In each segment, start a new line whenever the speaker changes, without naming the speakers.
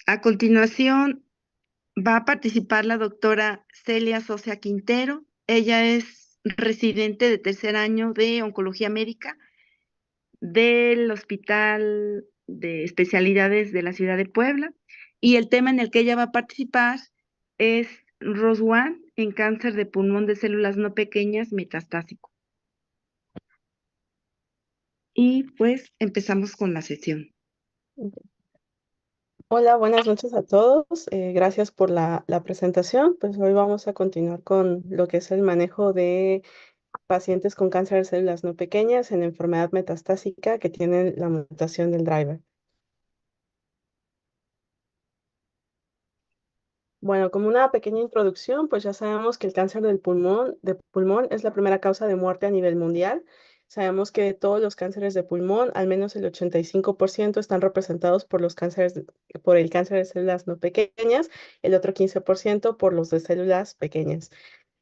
A continuación va a participar la doctora Celia Socia Quintero. Ella es residente de tercer año de Oncología Médica del Hospital de Especialidades de la Ciudad de Puebla. Y el tema en el que ella va a participar es ROS1 en cáncer de pulmón de células no pequeñas metastásico. Y pues empezamos con la sesión.
Hola, buenas noches a todos. Gracias por la presentación. Pues hoy vamos a continuar con lo que es el manejo de pacientes con cáncer de células no pequeñas en enfermedad metastásica que tienen la mutación del driver. Bueno, como una pequeña introducción, pues ya sabemos que el cáncer de pulmón es la primera causa de muerte a nivel mundial. Sabemos que de todos los cánceres de pulmón, al menos el 85% están representados por por el cáncer de células no pequeñas, el otro 15% por los de células pequeñas.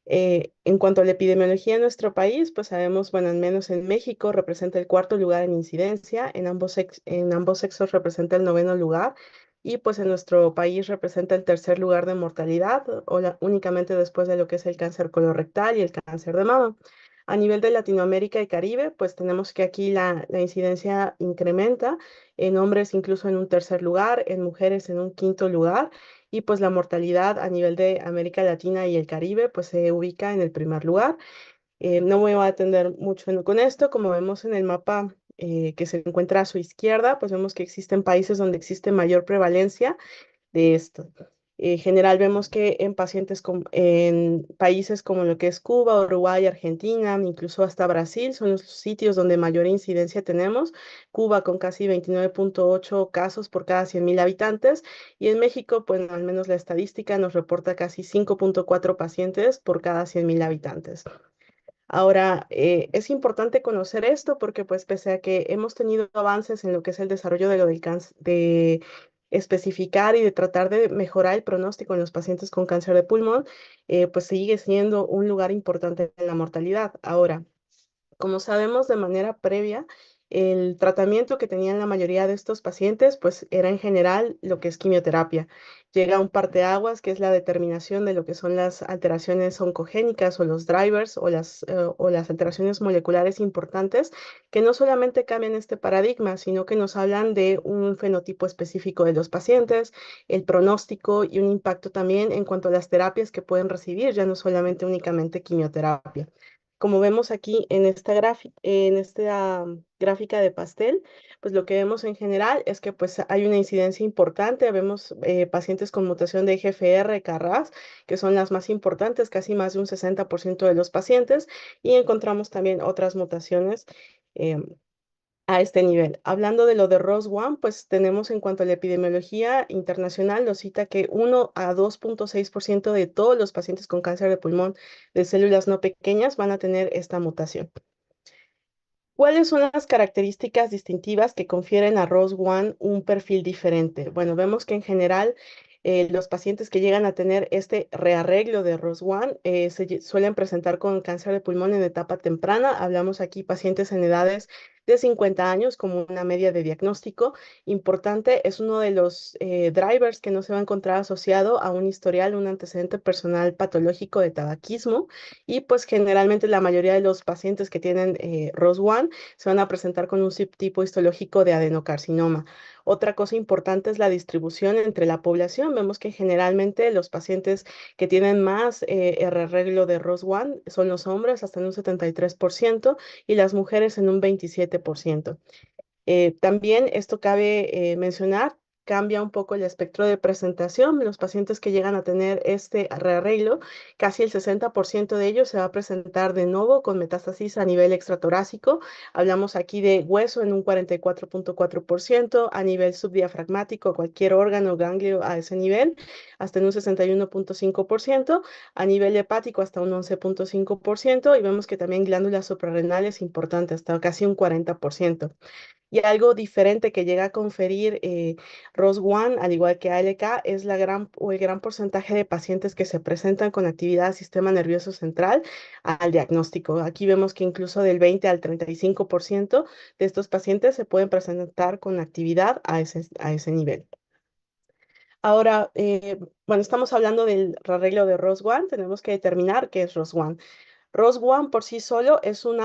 En cuanto a la epidemiología en nuestro país, pues sabemos, bueno, al menos en México representa el cuarto lugar en incidencia, en ambos sexos representa el noveno lugar y pues en nuestro país representa el tercer lugar de mortalidad, únicamente después de lo que es el cáncer colorectal y el cáncer de mama. A nivel de Latinoamérica y Caribe, pues tenemos que aquí la incidencia incrementa, en hombres incluso en un tercer lugar, en mujeres en un quinto lugar y pues la mortalidad a nivel de América Latina y el Caribe pues se ubica en el primer lugar. No me voy a atender mucho con esto, como vemos en el mapa que se encuentra a su izquierda, pues vemos que existen países donde existe mayor prevalencia de esto. En general vemos que en países como lo que es Cuba, Uruguay, Argentina, incluso hasta Brasil, son los sitios donde mayor incidencia tenemos. Cuba con casi 29.8 casos por cada 100.000 habitantes y en México, pues al menos la estadística nos reporta casi 5.4 pacientes por cada 100.000 habitantes. Ahora, es importante conocer esto porque, pues, pese a que hemos tenido avances en lo que es el desarrollo de lo del cáncer, de especificar y de tratar de mejorar el pronóstico en los pacientes con cáncer de pulmón, pues sigue siendo un lugar importante en la mortalidad. Ahora, como sabemos de manera previa, el tratamiento que tenían la mayoría de estos pacientes, pues era en general lo que es quimioterapia. Llega un parteaguas, que es la determinación de lo que son las alteraciones oncogénicas o los drivers o las alteraciones moleculares importantes, que no solamente cambian este paradigma, sino que nos hablan de un fenotipo específico de los pacientes, el pronóstico y un impacto también en cuanto a las terapias que pueden recibir, ya no solamente únicamente quimioterapia. Como vemos aquí en esta gráfica de pastel, pues lo que vemos en general es que pues hay una incidencia importante. Vemos pacientes con mutación de EGFR, KRAS, que son las más importantes, casi más de un 60% de los pacientes, y encontramos también otras mutaciones em, a este nivel. Hablando de lo de ROS1, pues tenemos en cuanto a la epidemiología internacional, nos cita que 1 a 2.6% de todos los pacientes con cáncer de pulmón de células no pequeñas van a tener esta mutación. ¿Cuáles son las características distintivas que confieren a ROS1 un perfil diferente? Bueno, vemos que en general los pacientes que llegan a tener este rearreglo de ROS1 suelen presentar con cáncer de pulmón en etapa temprana. Hablamos aquí pacientes en edades de 50 años como una media de diagnóstico. Importante, es uno de los drivers que no se va a encontrar asociado a un historial, un antecedente personal patológico de tabaquismo y pues generalmente la mayoría de los pacientes que tienen ROS1 se van a presentar con un subtipo histológico de adenocarcinoma. Otra cosa importante es la distribución entre la población. Vemos que generalmente los pacientes que tienen más arreglo de ROS1 son los hombres, hasta en un 73%, y las mujeres en un 27%. También esto cabe mencionar, cambia un poco el espectro de presentación. Los pacientes que llegan a tener este rearreglo, casi el 60% de ellos se va a presentar de nuevo con metástasis a nivel extratorácico. Hablamos aquí de hueso en un 44.4%, a nivel subdiafragmático, cualquier órgano, ganglio a ese nivel, hasta en un 61.5%, a nivel hepático hasta un 11.5%, y vemos que también glándulas suprarrenales importantes, hasta casi un 40%. Y algo diferente que llega a conferir ROS1, al igual que ALK, es el gran porcentaje de pacientes que se presentan con actividad del sistema nervioso central al diagnóstico. Aquí vemos que incluso del 20 al 35% de estos pacientes se pueden presentar con actividad a ese nivel. Ahora, bueno, estamos hablando del arreglo de ROS1, tenemos que determinar qué es ROS1. ROS1 por sí solo es un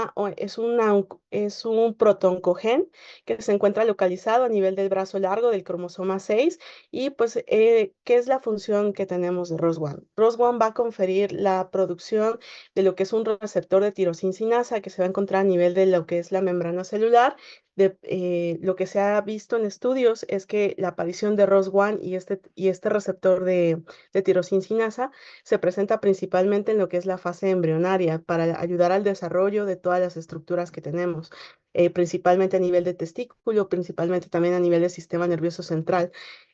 protoncogen que se encuentra localizado a nivel del brazo largo del cromosoma 6 y pues, ¿qué es la función que tenemos de ROS1? ROS1 va a conferir la producción de lo que es un receptor de tirosina que se va a encontrar a nivel de lo que es la membrana celular. Lo que se ha visto en estudios es que la aparición de ROS1 y este receptor de tirosina se presenta principalmente en lo que es la fase embrionaria para ayudar al desarrollo de todas las estructuras que tenemos, principalmente a nivel de testículo, principalmente también a nivel del sistema nervioso central.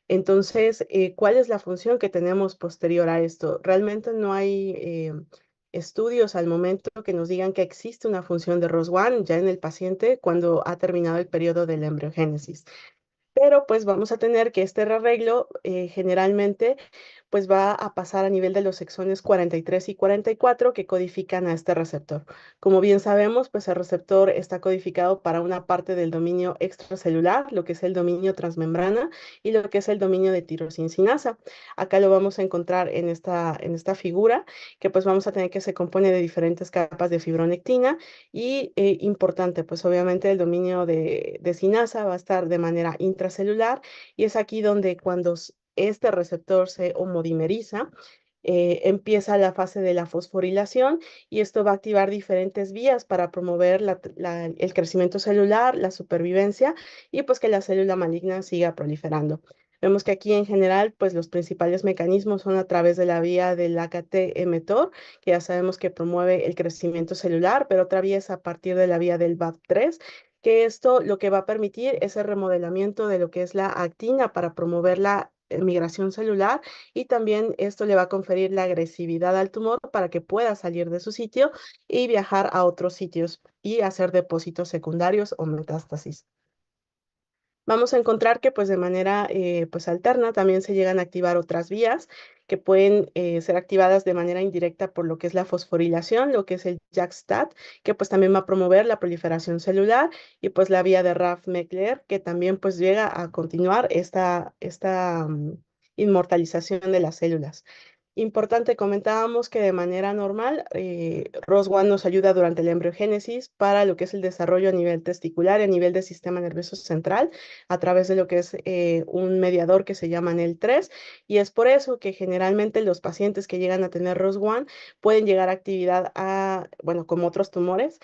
Entonces, ¿cuál es la función que tenemos posterior a esto? Realmente no hay estudios al momento que nos digan que existe una función de ROS1 ya en el paciente cuando ha terminado el periodo de la embriogénesis. Pero pues vamos a tener que este rearreglo generalmente pues va a pasar a nivel de los exones 43 y 44 que codifican a este receptor. Como bien sabemos, pues el receptor está codificado para una parte del dominio extracelular, lo que es el dominio transmembrana y lo que es el dominio de tirosincinasa. Acá lo vamos a encontrar en esta figura, que pues vamos a tener que se compone de diferentes capas de fibronectina y importante, pues obviamente el dominio de sinasa va a estar de manera intracelular y es aquí donde cuando este receptor se homodimeriza, empieza la fase de la fosforilación y esto va a activar diferentes vías para promover el crecimiento celular, la supervivencia y pues que la célula maligna siga proliferando. Vemos que aquí en general, pues los principales mecanismos son a través de la vía del AKT-mTOR, que ya sabemos que promueve el crecimiento celular, pero otra vía es a partir de la vía del BAP3, que esto lo que va a permitir es el remodelamiento de lo que es la actina para promover la migración celular y también esto le va a conferir la agresividad al tumor para que pueda salir de su sitio y viajar a otros sitios y hacer depósitos secundarios o metástasis. Vamos a encontrar que pues de manera pues alterna también se llegan a activar otras vías que pueden ser activadas de manera indirecta por lo que es la fosforilación, lo que es el JAK-STAT, que pues también va a promover la proliferación celular y pues la vía de RAF-MECLER que también pues llega a continuar esta inmortalización de las células. Importante, comentábamos que de manera normal, ROS1 nos ayuda durante la embriogénesis para lo que es el desarrollo a nivel testicular y a nivel del sistema nervioso central, a través de lo que es un mediador que se llama NEL3, y es por eso que generalmente los pacientes que llegan a tener ROS1 pueden llegar a actividad bueno, como otros tumores,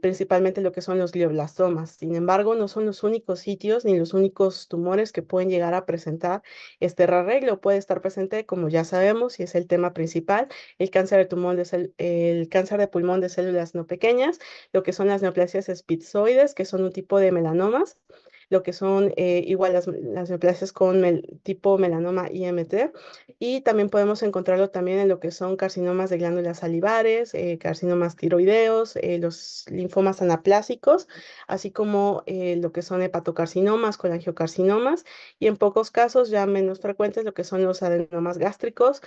principalmente lo que son los glioblastomas. Sin embargo, no son los únicos sitios ni los únicos tumores que pueden llegar a presentar este rearreglo. Puede estar presente, como ya sabemos, y es el tema principal, el cáncer el cáncer de pulmón de células no pequeñas, lo que son las neoplasias espitzoides, que son un tipo de melanomas, lo que son igual las neoplasias con tipo melanoma IMT, y también podemos encontrarlo también en lo que son carcinomas de glándulas salivares, carcinomas tiroideos, los linfomas anaplásicos, así como lo que son hepatocarcinomas, colangiocarcinomas, y en pocos casos ya menos frecuentes lo que son los adenomas gástricos,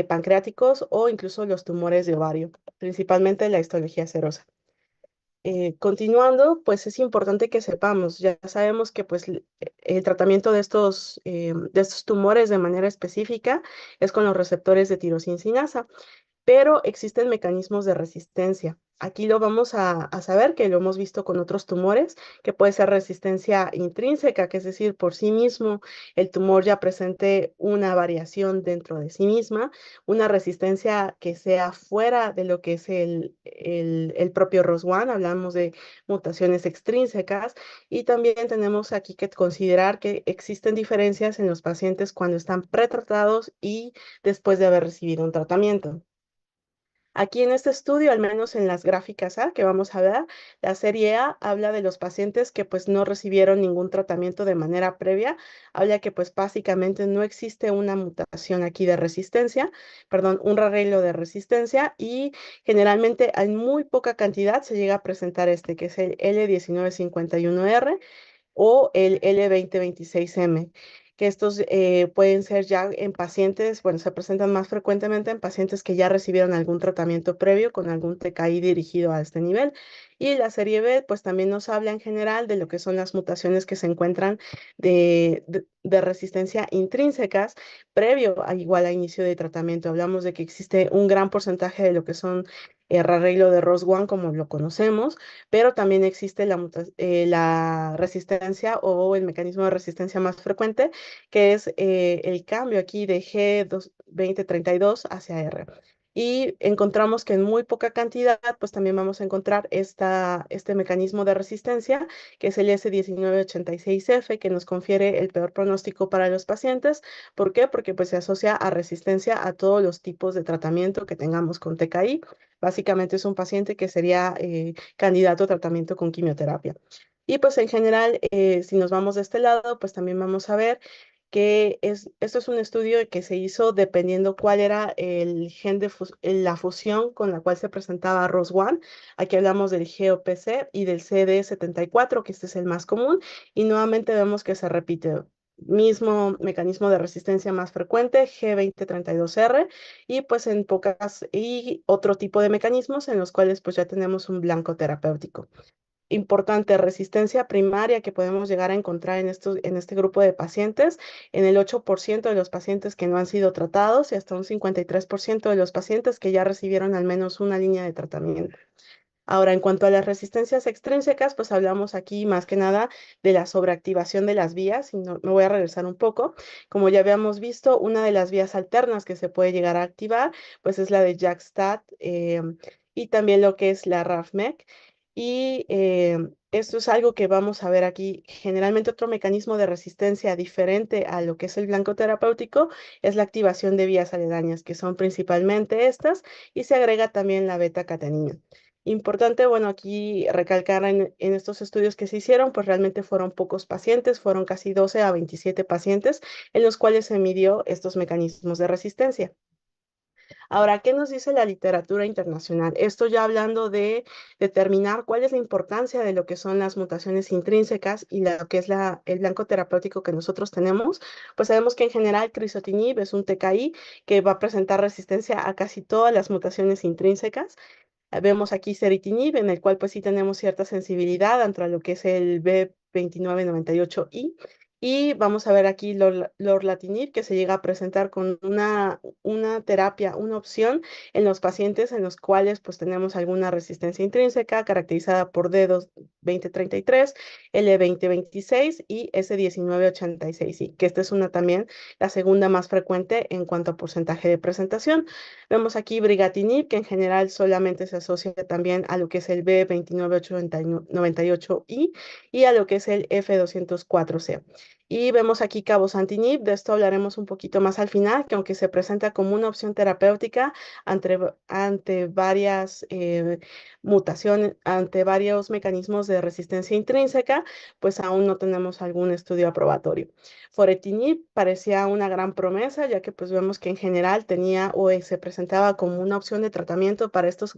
pancreáticos o incluso los tumores de ovario, principalmente la histología serosa. continuando, pues es importante que sepamos, ya sabemos que pues el tratamiento de estos tumores de manera específica es con los receptores de tirosincinasa, pero existen mecanismos de resistencia. Aquí lo vamos a saber, que lo hemos visto con otros tumores, que puede ser resistencia intrínseca, que es decir, por sí mismo el tumor ya presente una variación dentro de sí misma, una resistencia que sea fuera de lo que es el propio ROS1, hablamos de mutaciones extrínsecas, y también tenemos aquí que considerar que existen diferencias en los pacientes cuando están pretratados y después de haber recibido un tratamiento. Aquí en este estudio, al menos en las gráficas A que vamos a ver, la serie A habla de los pacientes que pues no recibieron ningún tratamiento de manera previa. Habla que pues básicamente no existe una mutación aquí de resistencia, perdón, un arreglo de resistencia, y generalmente en muy poca cantidad se llega a presentar este, que es el L1951R o el L2026M, que estos pueden ser ya en pacientes, bueno, se presentan más frecuentemente en pacientes que ya recibieron algún tratamiento previo con algún TKI dirigido a este nivel. Y la serie B, pues también nos habla en general de lo que son las mutaciones que se encuentran de resistencia intrínsecas previo a igual a inicio de tratamiento. Hablamos de que existe un gran porcentaje de lo que son el arreglo de ROS1 como lo conocemos, pero también existe la resistencia o el mecanismo de resistencia más frecuente, que es el cambio aquí de G2032 hacia R. Y encontramos que en muy poca cantidad, pues también vamos a encontrar este mecanismo de resistencia, que es el S1986F, que nos confiere el peor pronóstico para los pacientes. ¿Por qué? Porque pues se asocia a resistencia a todos los tipos de tratamiento que tengamos con TKI. Básicamente es un paciente que sería candidato a tratamiento con quimioterapia. Y pues en general, si nos vamos de este lado, pues también vamos a ver que esto es un estudio que se hizo dependiendo cuál era el gen de la fusión con la cual se presentaba ROS1. Aquí hablamos del GOPC y del CD74, que este es el más común, y nuevamente vemos que se repite. Mismo mecanismo de resistencia más frecuente, G2032R, y pues en pocas, y otro tipo de mecanismos en los cuales pues ya tenemos un blanco terapéutico. Importante resistencia primaria que podemos llegar a encontrar en este grupo de pacientes, en el 8% de los pacientes que no han sido tratados y hasta un 53% de los pacientes que ya recibieron al menos una línea de tratamiento. Ahora, en cuanto a las resistencias extrínsecas, pues hablamos aquí más que nada de la sobreactivación de las vías, y me voy a regresar un poco. Como ya habíamos visto, una de las vías alternas que se puede llegar a activar, pues es la de JAK-STAT y también lo que es la RAF-MEK. Y esto es algo que vamos a ver aquí. Generalmente otro mecanismo de resistencia diferente a lo que es el blanco terapéutico es la activación de vías aledañas, que son principalmente estas, y se agrega también la beta-catenina. Importante, bueno, aquí recalcar en estos estudios que se hicieron, pues realmente fueron pocos pacientes, fueron casi 12 a 27 pacientes en los cuales se midió estos mecanismos de resistencia. Ahora, ¿qué nos dice la literatura internacional? Esto ya hablando de determinar cuál es la importancia de lo que son las mutaciones intrínsecas y lo que es el blanco terapéutico que nosotros tenemos, pues sabemos que en general crizotinib es un TKI que va a presentar resistencia a casi todas las mutaciones intrínsecas. Vemos aquí ceritinib, en el cual pues sí tenemos cierta sensibilidad entre lo que es el B2998I. Y vamos a ver aquí lorlatinib, que se llega a presentar con una terapia, una opción en los pacientes en los cuales pues tenemos alguna resistencia intrínseca caracterizada por D2033, L2026 y S1986, y que esta es una también la segunda más frecuente en cuanto a porcentaje de presentación. Vemos aquí brigatinib, que en general solamente se asocia también a lo que es el B2998I y a lo que es el F204C. Y vemos aquí cabozantinib, de esto hablaremos un poquito más al final, que aunque se presenta como una opción terapéutica ante varias mutaciones, ante varios mecanismos de resistencia intrínseca, pues aún no tenemos algún estudio aprobatorio. Foretinib parecía una gran promesa, ya que pues vemos que en general tenía o se presentaba como una opción de tratamiento para estos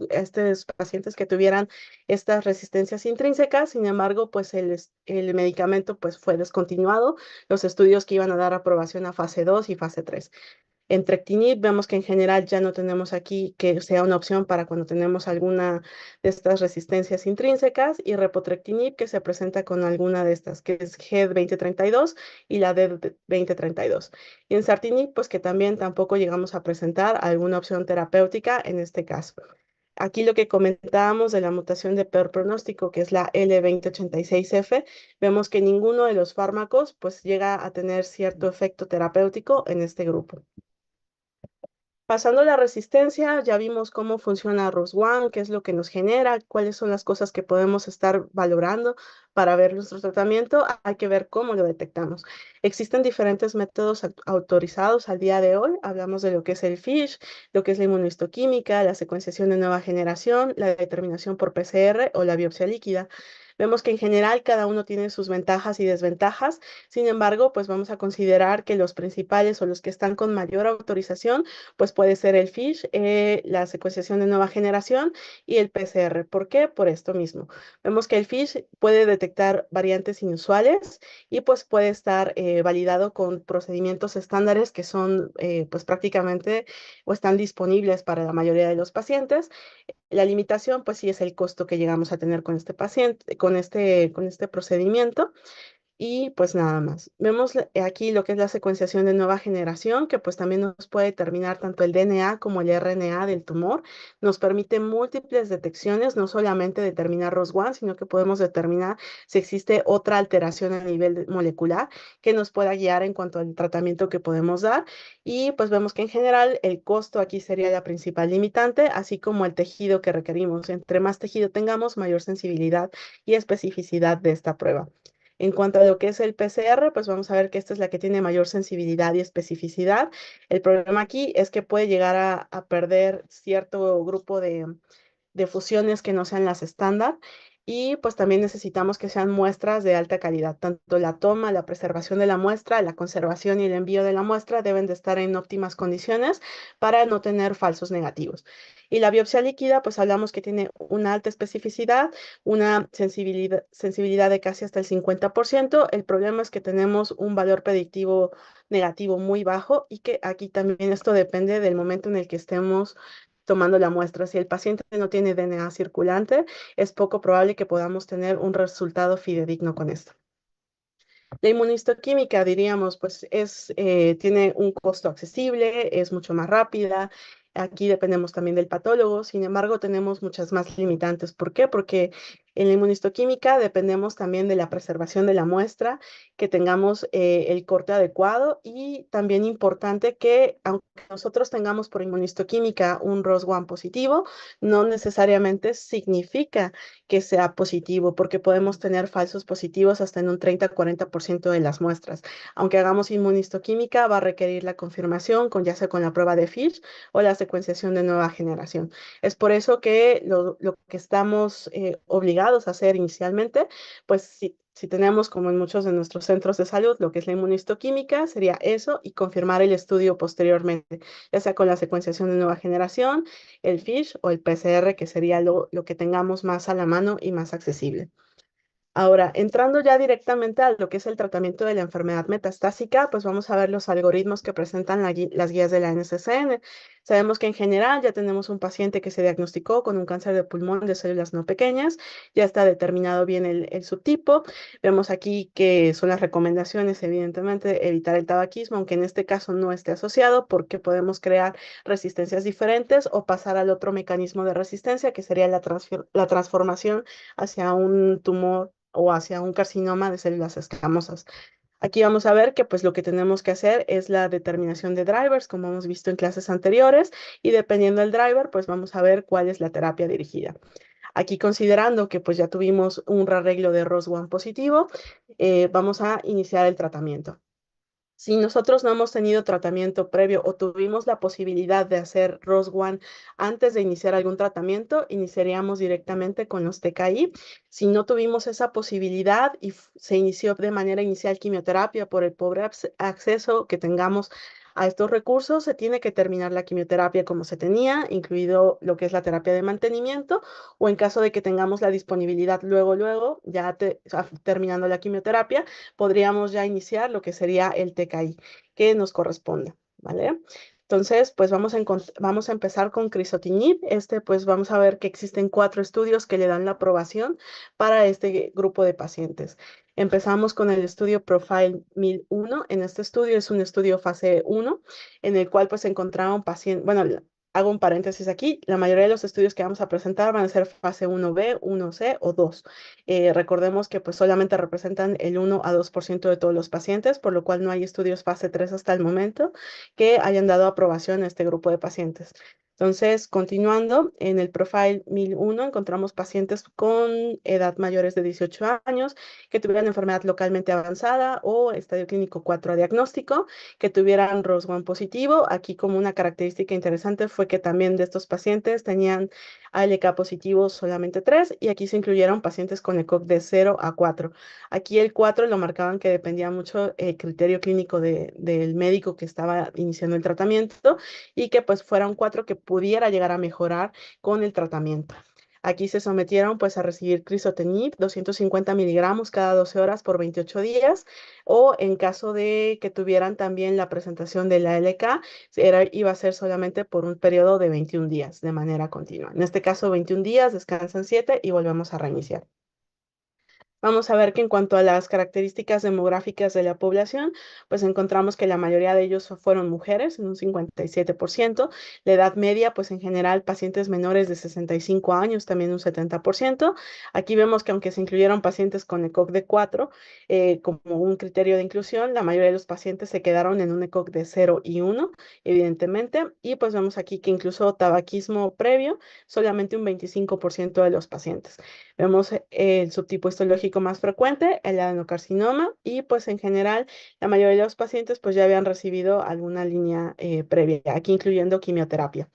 pacientes que tuvieran estas resistencias intrínsecas. Sin embargo, pues el medicamento pues fue descontinuado, los estudios que iban a dar aprobación a fase 2 y fase 3. Entrectinib, vemos que en general ya no tenemos aquí que sea una opción para cuando tenemos alguna de estas resistencias intrínsecas, y repotrectinib, que se presenta con alguna de estas, que es GED2032 y la DED2032. Y ensartinib, pues que también tampoco llegamos a presentar alguna opción terapéutica en este caso. Aquí lo que comentábamos de la mutación de peor pronóstico, que es la L2086F, vemos que ninguno de los fármacos pues llega a tener cierto efecto terapéutico en este grupo. Pasando a la resistencia, ya vimos cómo funciona ROS1, qué es lo que nos genera, cuáles son las cosas que podemos estar valorando para ver nuestro tratamiento. Hay que ver cómo lo detectamos. Existen diferentes métodos autorizados al día de hoy. Hablamos de lo que es el FISH, lo que es la inmunohistoquímica, la secuenciación de nueva generación, la determinación por PCR o la biopsia líquida. Vemos que en general cada uno tiene sus ventajas y desventajas. Sin embargo, pues vamos a considerar que los principales o los que están con mayor autorización pues puede ser el FISH, la secuenciación de nueva generación y el PCR. ¿Por qué? Por esto mismo. Vemos que el FISH puede detectar variantes inusuales y pues puede estar validado con procedimientos estándares que son pues prácticamente o están disponibles para la mayoría de los pacientes. La limitación pues sí es el costo que llegamos a tener con este paciente, con este procedimiento. Y pues nada más. Vemos aquí lo que es la secuenciación de nueva generación, que pues también nos puede determinar tanto el DNA como el RNA del tumor. Nos permite múltiples detecciones, no solamente determinar ROS1, sino que podemos determinar si existe otra alteración a nivel molecular que nos pueda guiar en cuanto al tratamiento que podemos dar. Y pues vemos que en general el costo aquí sería la principal limitante, así como el tejido que requerimos. Entre más tejido tengamos, mayor sensibilidad y especificidad de esta prueba. En cuanto a lo que es el PCR, pues vamos a ver que esta es la que tiene mayor sensibilidad y especificidad. El problema aquí es que puede llegar a perder cierto grupo de fusiones que no sean las estándar. Y pues también necesitamos que sean muestras de alta calidad. Tanto la toma, la preservación de la muestra, la conservación y el envío de la muestra deben de estar en óptimas condiciones para no tener falsos negativos. Y la biopsia líquida, pues hablamos que tiene una alta especificidad, una sensibilidad de casi hasta el 50%. El problema es que tenemos un valor predictivo negativo muy bajo y que aquí también esto depende del momento en el que estemos tomando la muestra. Si el paciente no tiene DNA circulante, es poco probable que podamos tener un resultado fidedigno con esto. La inmunohistoquímica, diríamos, pues tiene un costo accesible, es mucho más rápida. Aquí dependemos también del patólogo, sin embargo, tenemos muchas más limitantes. ¿Por qué? Porque en la inmunohistoquímica dependemos también de la preservación de la muestra, que tengamos el corte adecuado, y también importante que aunque nosotros tengamos por inmunohistoquímica un ROS1 positivo, no necesariamente significa que sea positivo, porque podemos tener falsos positivos hasta en un 30-40% de las muestras. Aunque hagamos inmunistoquímica, va a requerir la confirmación ya sea con la prueba de FISH o la secuenciación de nueva generación. Es por eso que lo que estamos obligados a hacer inicialmente, pues si tenemos, como en muchos de nuestros centros de salud, lo que es la inmunistoquímica, sería eso y confirmar el estudio posteriormente, ya sea con la secuenciación de nueva generación, el FISH o el PCR, que sería lo que tengamos más a la mano y más accesible. Ahora, entrando ya directamente a lo que es el tratamiento de la enfermedad metastásica, pues vamos a ver los algoritmos que presentan las guías de la NCCN. Sabemos que en general ya tenemos un paciente que se diagnosticó con un cáncer de pulmón de células no pequeñas, ya está determinado bien el subtipo. Vemos aquí que son las recomendaciones, evidentemente, evitar el tabaquismo, aunque en este caso no esté asociado, porque podemos crear resistencias diferentes o pasar al otro mecanismo de resistencia, que sería la transformación hacia un tumor o hacia un carcinoma de células escamosas. Aquí vamos a ver que pues lo que tenemos que hacer es la determinación de drivers, como hemos visto en clases anteriores, y dependiendo del driver, pues vamos a ver cuál es la terapia dirigida. Aquí, considerando que pues ya tuvimos un rearreglo de ROS1 positivo, vamos a iniciar el tratamiento. Si nosotros no hemos tenido tratamiento previo o tuvimos la posibilidad de hacer ROS1 antes de iniciar algún tratamiento, iniciaríamos directamente con los TKI. Si no tuvimos esa posibilidad y se inició de manera inicial quimioterapia por el pobre acceso que tengamos a estos recursos, se tiene que terminar la quimioterapia como se tenía, incluido lo que es la terapia de mantenimiento, o en caso de que tengamos la disponibilidad luego, ya terminando la quimioterapia, podríamos ya iniciar lo que sería el TKI que nos corresponda, ¿vale? Entonces, pues vamos a empezar con crizotinib. Pues vamos a ver que existen 4 estudios que le dan la aprobación para este grupo de pacientes. Empezamos con el estudio Profile 1001. En este estudio es un estudio fase 1, en el cual pues encontraron pacientes, bueno, hago un paréntesis aquí, la mayoría de los estudios que vamos a presentar van a ser fase 1B, 1C o 2. Recordemos que pues solamente representan el 1 a 2% de todos los pacientes, por lo cual no hay estudios fase 3 hasta el momento que hayan dado aprobación a este grupo de pacientes. Entonces, continuando, en el Profile 1001 encontramos pacientes con edad mayores de 18 años que tuvieran enfermedad localmente avanzada o estadio clínico 4 a diagnóstico, que tuvieran ROS1 positivo. Aquí como una característica interesante fue que también de estos pacientes tenían ALK positivo solamente 3 y aquí se incluyeron pacientes con ECOG de 0 a 4. Aquí el 4 lo marcaban que dependía mucho el criterio clínico del médico que estaba iniciando el tratamiento y que pues fuera un 4 que pudiera llegar a mejorar con el tratamiento. Aquí se sometieron pues a recibir crizotinib, 250 miligramos cada 12 horas por 28 días, o en caso de que tuvieran también la presentación de la LK, iba a ser solamente por un periodo de 21 días de manera continua. En este caso, 21 días, descansan 7 y volvemos a reiniciar. Vamos a ver que en cuanto a las características demográficas de la población, pues encontramos que la mayoría de ellos fueron mujeres, en un 57%. La edad media, pues en general, pacientes menores de 65 años, también un 70%. Aquí vemos que aunque se incluyeron pacientes con ECOG de 4 como un criterio de inclusión, la mayoría de los pacientes se quedaron en un ECOG de 0 y 1, evidentemente. Y pues vemos aquí que incluso tabaquismo previo, solamente un 25% de los pacientes. Vemos el subtipo histológico más frecuente, el adenocarcinoma, y pues en general la mayoría de los pacientes pues ya habían recibido alguna línea previa, aquí incluyendo quimioterapia.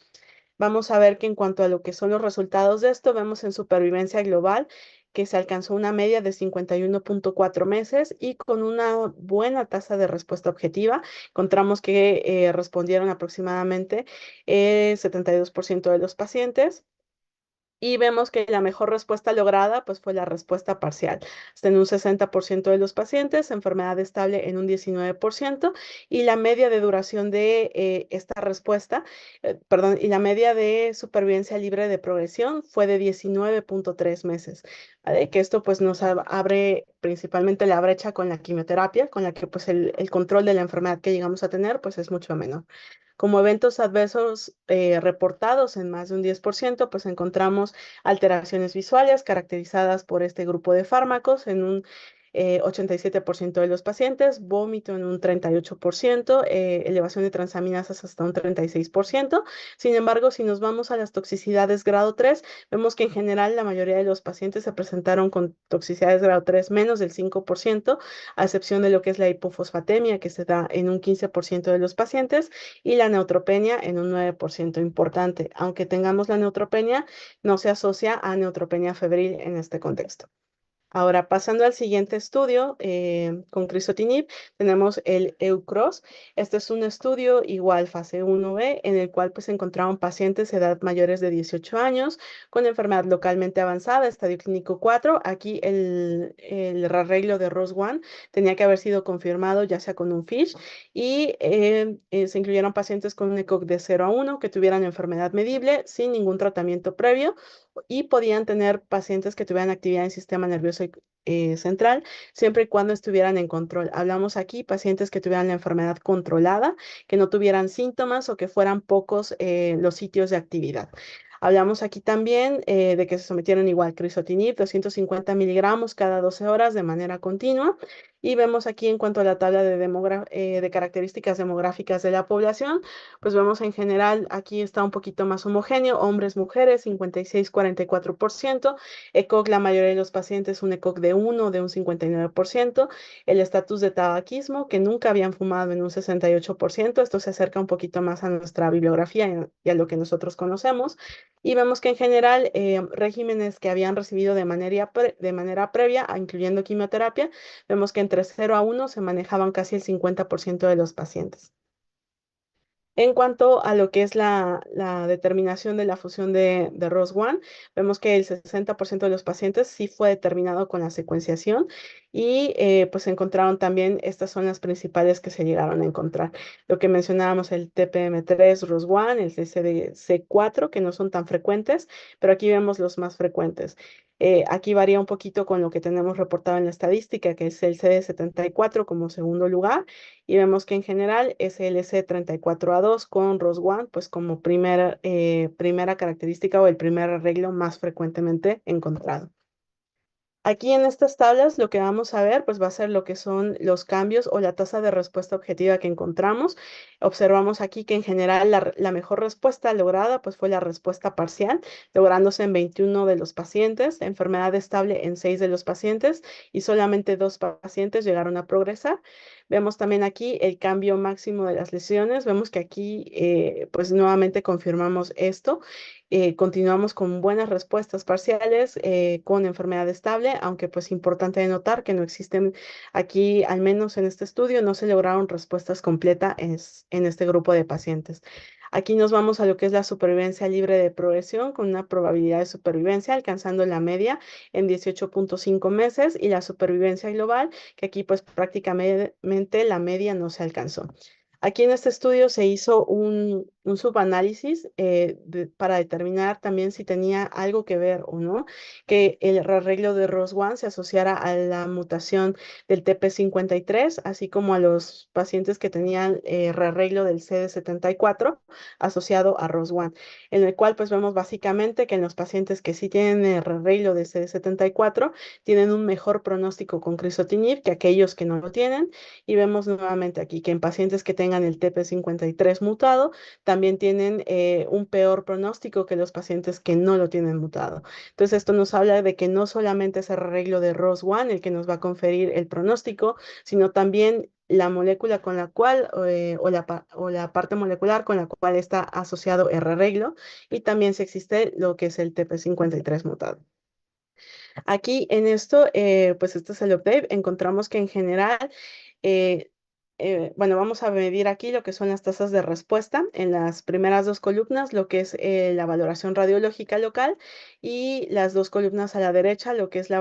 Vamos a ver que en cuanto a lo que son los resultados de esto, vemos en supervivencia global que se alcanzó una media de 51.4 meses y con una buena tasa de respuesta objetiva. Encontramos que respondieron aproximadamente 72% de los pacientes. Y vemos que la mejor respuesta lograda pues fue la respuesta parcial. Hasta en un 60% de los pacientes, enfermedad estable en un 19% y la media de duración de esta respuesta, perdón, y la media de supervivencia libre de progresión fue de 19.3 meses. ¿Vale? Que esto pues nos abre principalmente la brecha con la quimioterapia, con la que pues el control de la enfermedad que llegamos a tener pues es mucho menor. Como eventos adversos reportados en más de un 10%, pues encontramos alteraciones visuales caracterizadas por este grupo de fármacos en un 87% de los pacientes, vómito en un 38%, elevación de transaminasas hasta un 36%. Sin embargo, si nos vamos a las toxicidades grado 3, vemos que en general la mayoría de los pacientes se presentaron con toxicidades grado 3 menos del 5%, a excepción de lo que es la hipofosfatemia, que se da en un 15% de los pacientes, y la neutropenia en un 9% importante. Aunque tengamos la neutropenia, no se asocia a neutropenia febril en este contexto. Ahora, pasando al siguiente estudio con crizotinib, tenemos el EUCROSS. Este es un estudio igual fase 1B, en el cual pues encontraron pacientes de edad mayores de 18 años con enfermedad localmente avanzada, estadio clínico 4. Aquí el arreglo de ROS1 tenía que haber sido confirmado ya sea con un FISH y se incluyeron pacientes con un ECOG de 0 a 1 que tuvieran enfermedad medible sin ningún tratamiento previo y podían tener pacientes que tuvieran actividad en el sistema nervioso central, siempre y cuando estuvieran en control. Hablamos aquí pacientes que tuvieran la enfermedad controlada, que no tuvieran síntomas o que fueran pocos los sitios de actividad. Hablamos aquí también de que se sometieron igual crizotinib, 250 miligramos cada 12 horas de manera continua. Y vemos aquí en cuanto a la tabla de características demográficas de la población, pues vemos en general, aquí está un poquito más homogéneo, hombres, mujeres, 56-44%, ECOG, la mayoría de los pacientes, un ECOG de 1, de un 59%, el estatus de tabaquismo, que nunca habían fumado en un 68%, esto se acerca un poquito más a nuestra bibliografía y a lo que nosotros conocemos, y vemos que en general regímenes que habían recibido de manera previa, incluyendo quimioterapia, vemos que entre 0 a 1 se manejaban casi el 50% de los pacientes. En cuanto a lo que es la determinación de la fusión de ROS1, vemos que el 60% de los pacientes sí fue determinado con la secuenciación y pues encontraron también, estas son las principales que se llegaron a encontrar. Lo que mencionábamos, el TPM3 ROS1, el CDC4, que no son tan frecuentes, pero aquí vemos los más frecuentes. Aquí varía un poquito con lo que tenemos reportado en la estadística, que es el CD74 como segundo lugar, y vemos que en general SLC 34A2 con ROS1, pues como primera característica o el primer arreglo más frecuentemente encontrado. Aquí en estas tablas lo que vamos a ver pues va a ser lo que son los cambios o la tasa de respuesta objetiva que encontramos. Observamos aquí que en general la mejor respuesta lograda pues fue la respuesta parcial, lográndose en 21 de los pacientes, enfermedad estable en 6 de los pacientes y solamente 2 pacientes llegaron a progresar. Vemos también aquí el cambio máximo de las lesiones. Vemos que aquí pues nuevamente confirmamos esto. Continuamos con buenas respuestas parciales con enfermedad estable, aunque pues importante de notar que no existen aquí, al menos en este estudio, no se lograron respuestas completas en este grupo de pacientes. Aquí nos vamos a lo que es la supervivencia libre de progresión con una probabilidad de supervivencia alcanzando la media en 18.5 meses y la supervivencia global, que aquí pues prácticamente la media no se alcanzó. Aquí en este estudio se hizo un subanálisis para determinar también si tenía algo que ver o no, que el arreglo de ROS1 se asociara a la mutación del TP53, así como a los pacientes que tenían rearreglo del CD74 asociado a ROS1, en el cual pues vemos básicamente que en los pacientes que sí tienen el rearreglo de CD74 tienen un mejor pronóstico con crizotinib que aquellos que no lo tienen, y vemos nuevamente aquí que en pacientes que tengan el TP53 mutado, también tienen un peor pronóstico que los pacientes que no lo tienen mutado. Entonces, esto nos habla de que no solamente es el arreglo de ROS1 el que nos va a conferir el pronóstico, sino también la molécula con la cual, o la parte molecular con la cual está asociado el arreglo, y también si existe lo que es el TP53 mutado. Aquí en esto, pues este es el update. Encontramos que en general, eh, bueno, vamos a medir aquí lo que son las tasas de respuesta en las primeras dos columnas, lo que es la valoración radiológica local, y las dos columnas a la derecha, lo que es la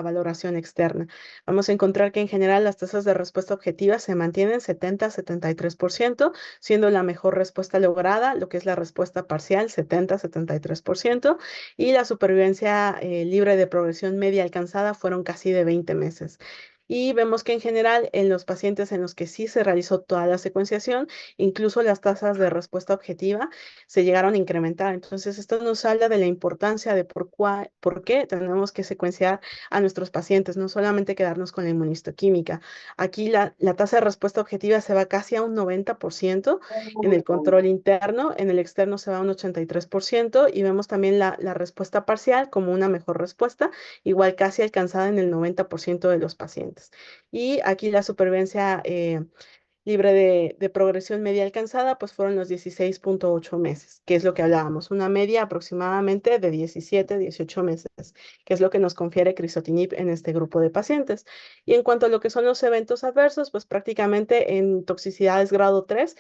valoración externa. Vamos a encontrar que en general las tasas de respuesta objetiva se mantienen 70-73%, siendo la mejor respuesta lograda, lo que es la respuesta parcial, 70-73%, y la supervivencia libre de progresión media alcanzada fueron casi de 20 meses. Y vemos que en general en los pacientes en los que sí se realizó toda la secuenciación, incluso las tasas de respuesta objetiva se llegaron a incrementar. Entonces, esto nos habla de la importancia de por qué tenemos que secuenciar a nuestros pacientes, no solamente quedarnos con la inmunistoquímica. Aquí la tasa de respuesta objetiva se va casi a un 90% en el control interno, en el externo se va a un 83%, y vemos también la respuesta parcial como una mejor respuesta, igual casi alcanzada en el 90% de los pacientes. Y aquí la supervivencia libre de progresión media alcanzada, pues fueron los 16.8 meses, que es lo que hablábamos, una media aproximadamente de 17, 18 meses, que es lo que nos confiere crizotinib en este grupo de pacientes. Y en cuanto a lo que son los eventos adversos, pues prácticamente en toxicidades grado 3,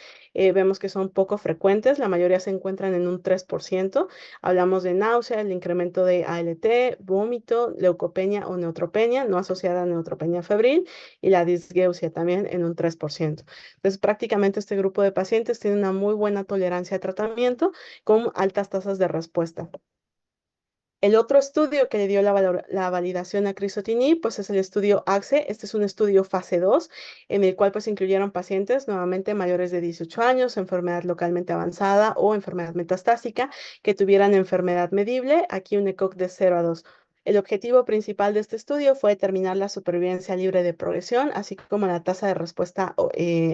vemos que son poco frecuentes, la mayoría se encuentran en un 3%. Hablamos de náusea, el incremento de ALT, vómito, leucopenia o neutropenia, no asociada a neutropenia febril, y la disgeusia también en un 3%. Entonces, prácticamente este grupo de pacientes tiene una muy buena tolerancia a tratamiento con altas tasas de respuesta. El otro estudio que le dio la validación a crizotinib, pues es el estudio AXE. Este es un estudio fase 2, en el cual pues incluyeron pacientes nuevamente mayores de 18 años, enfermedad localmente avanzada o enfermedad metastásica, que tuvieran enfermedad medible, aquí un ECOG de 0 a 2. El objetivo principal de este estudio fue determinar la supervivencia libre de progresión, así como la tasa de respuesta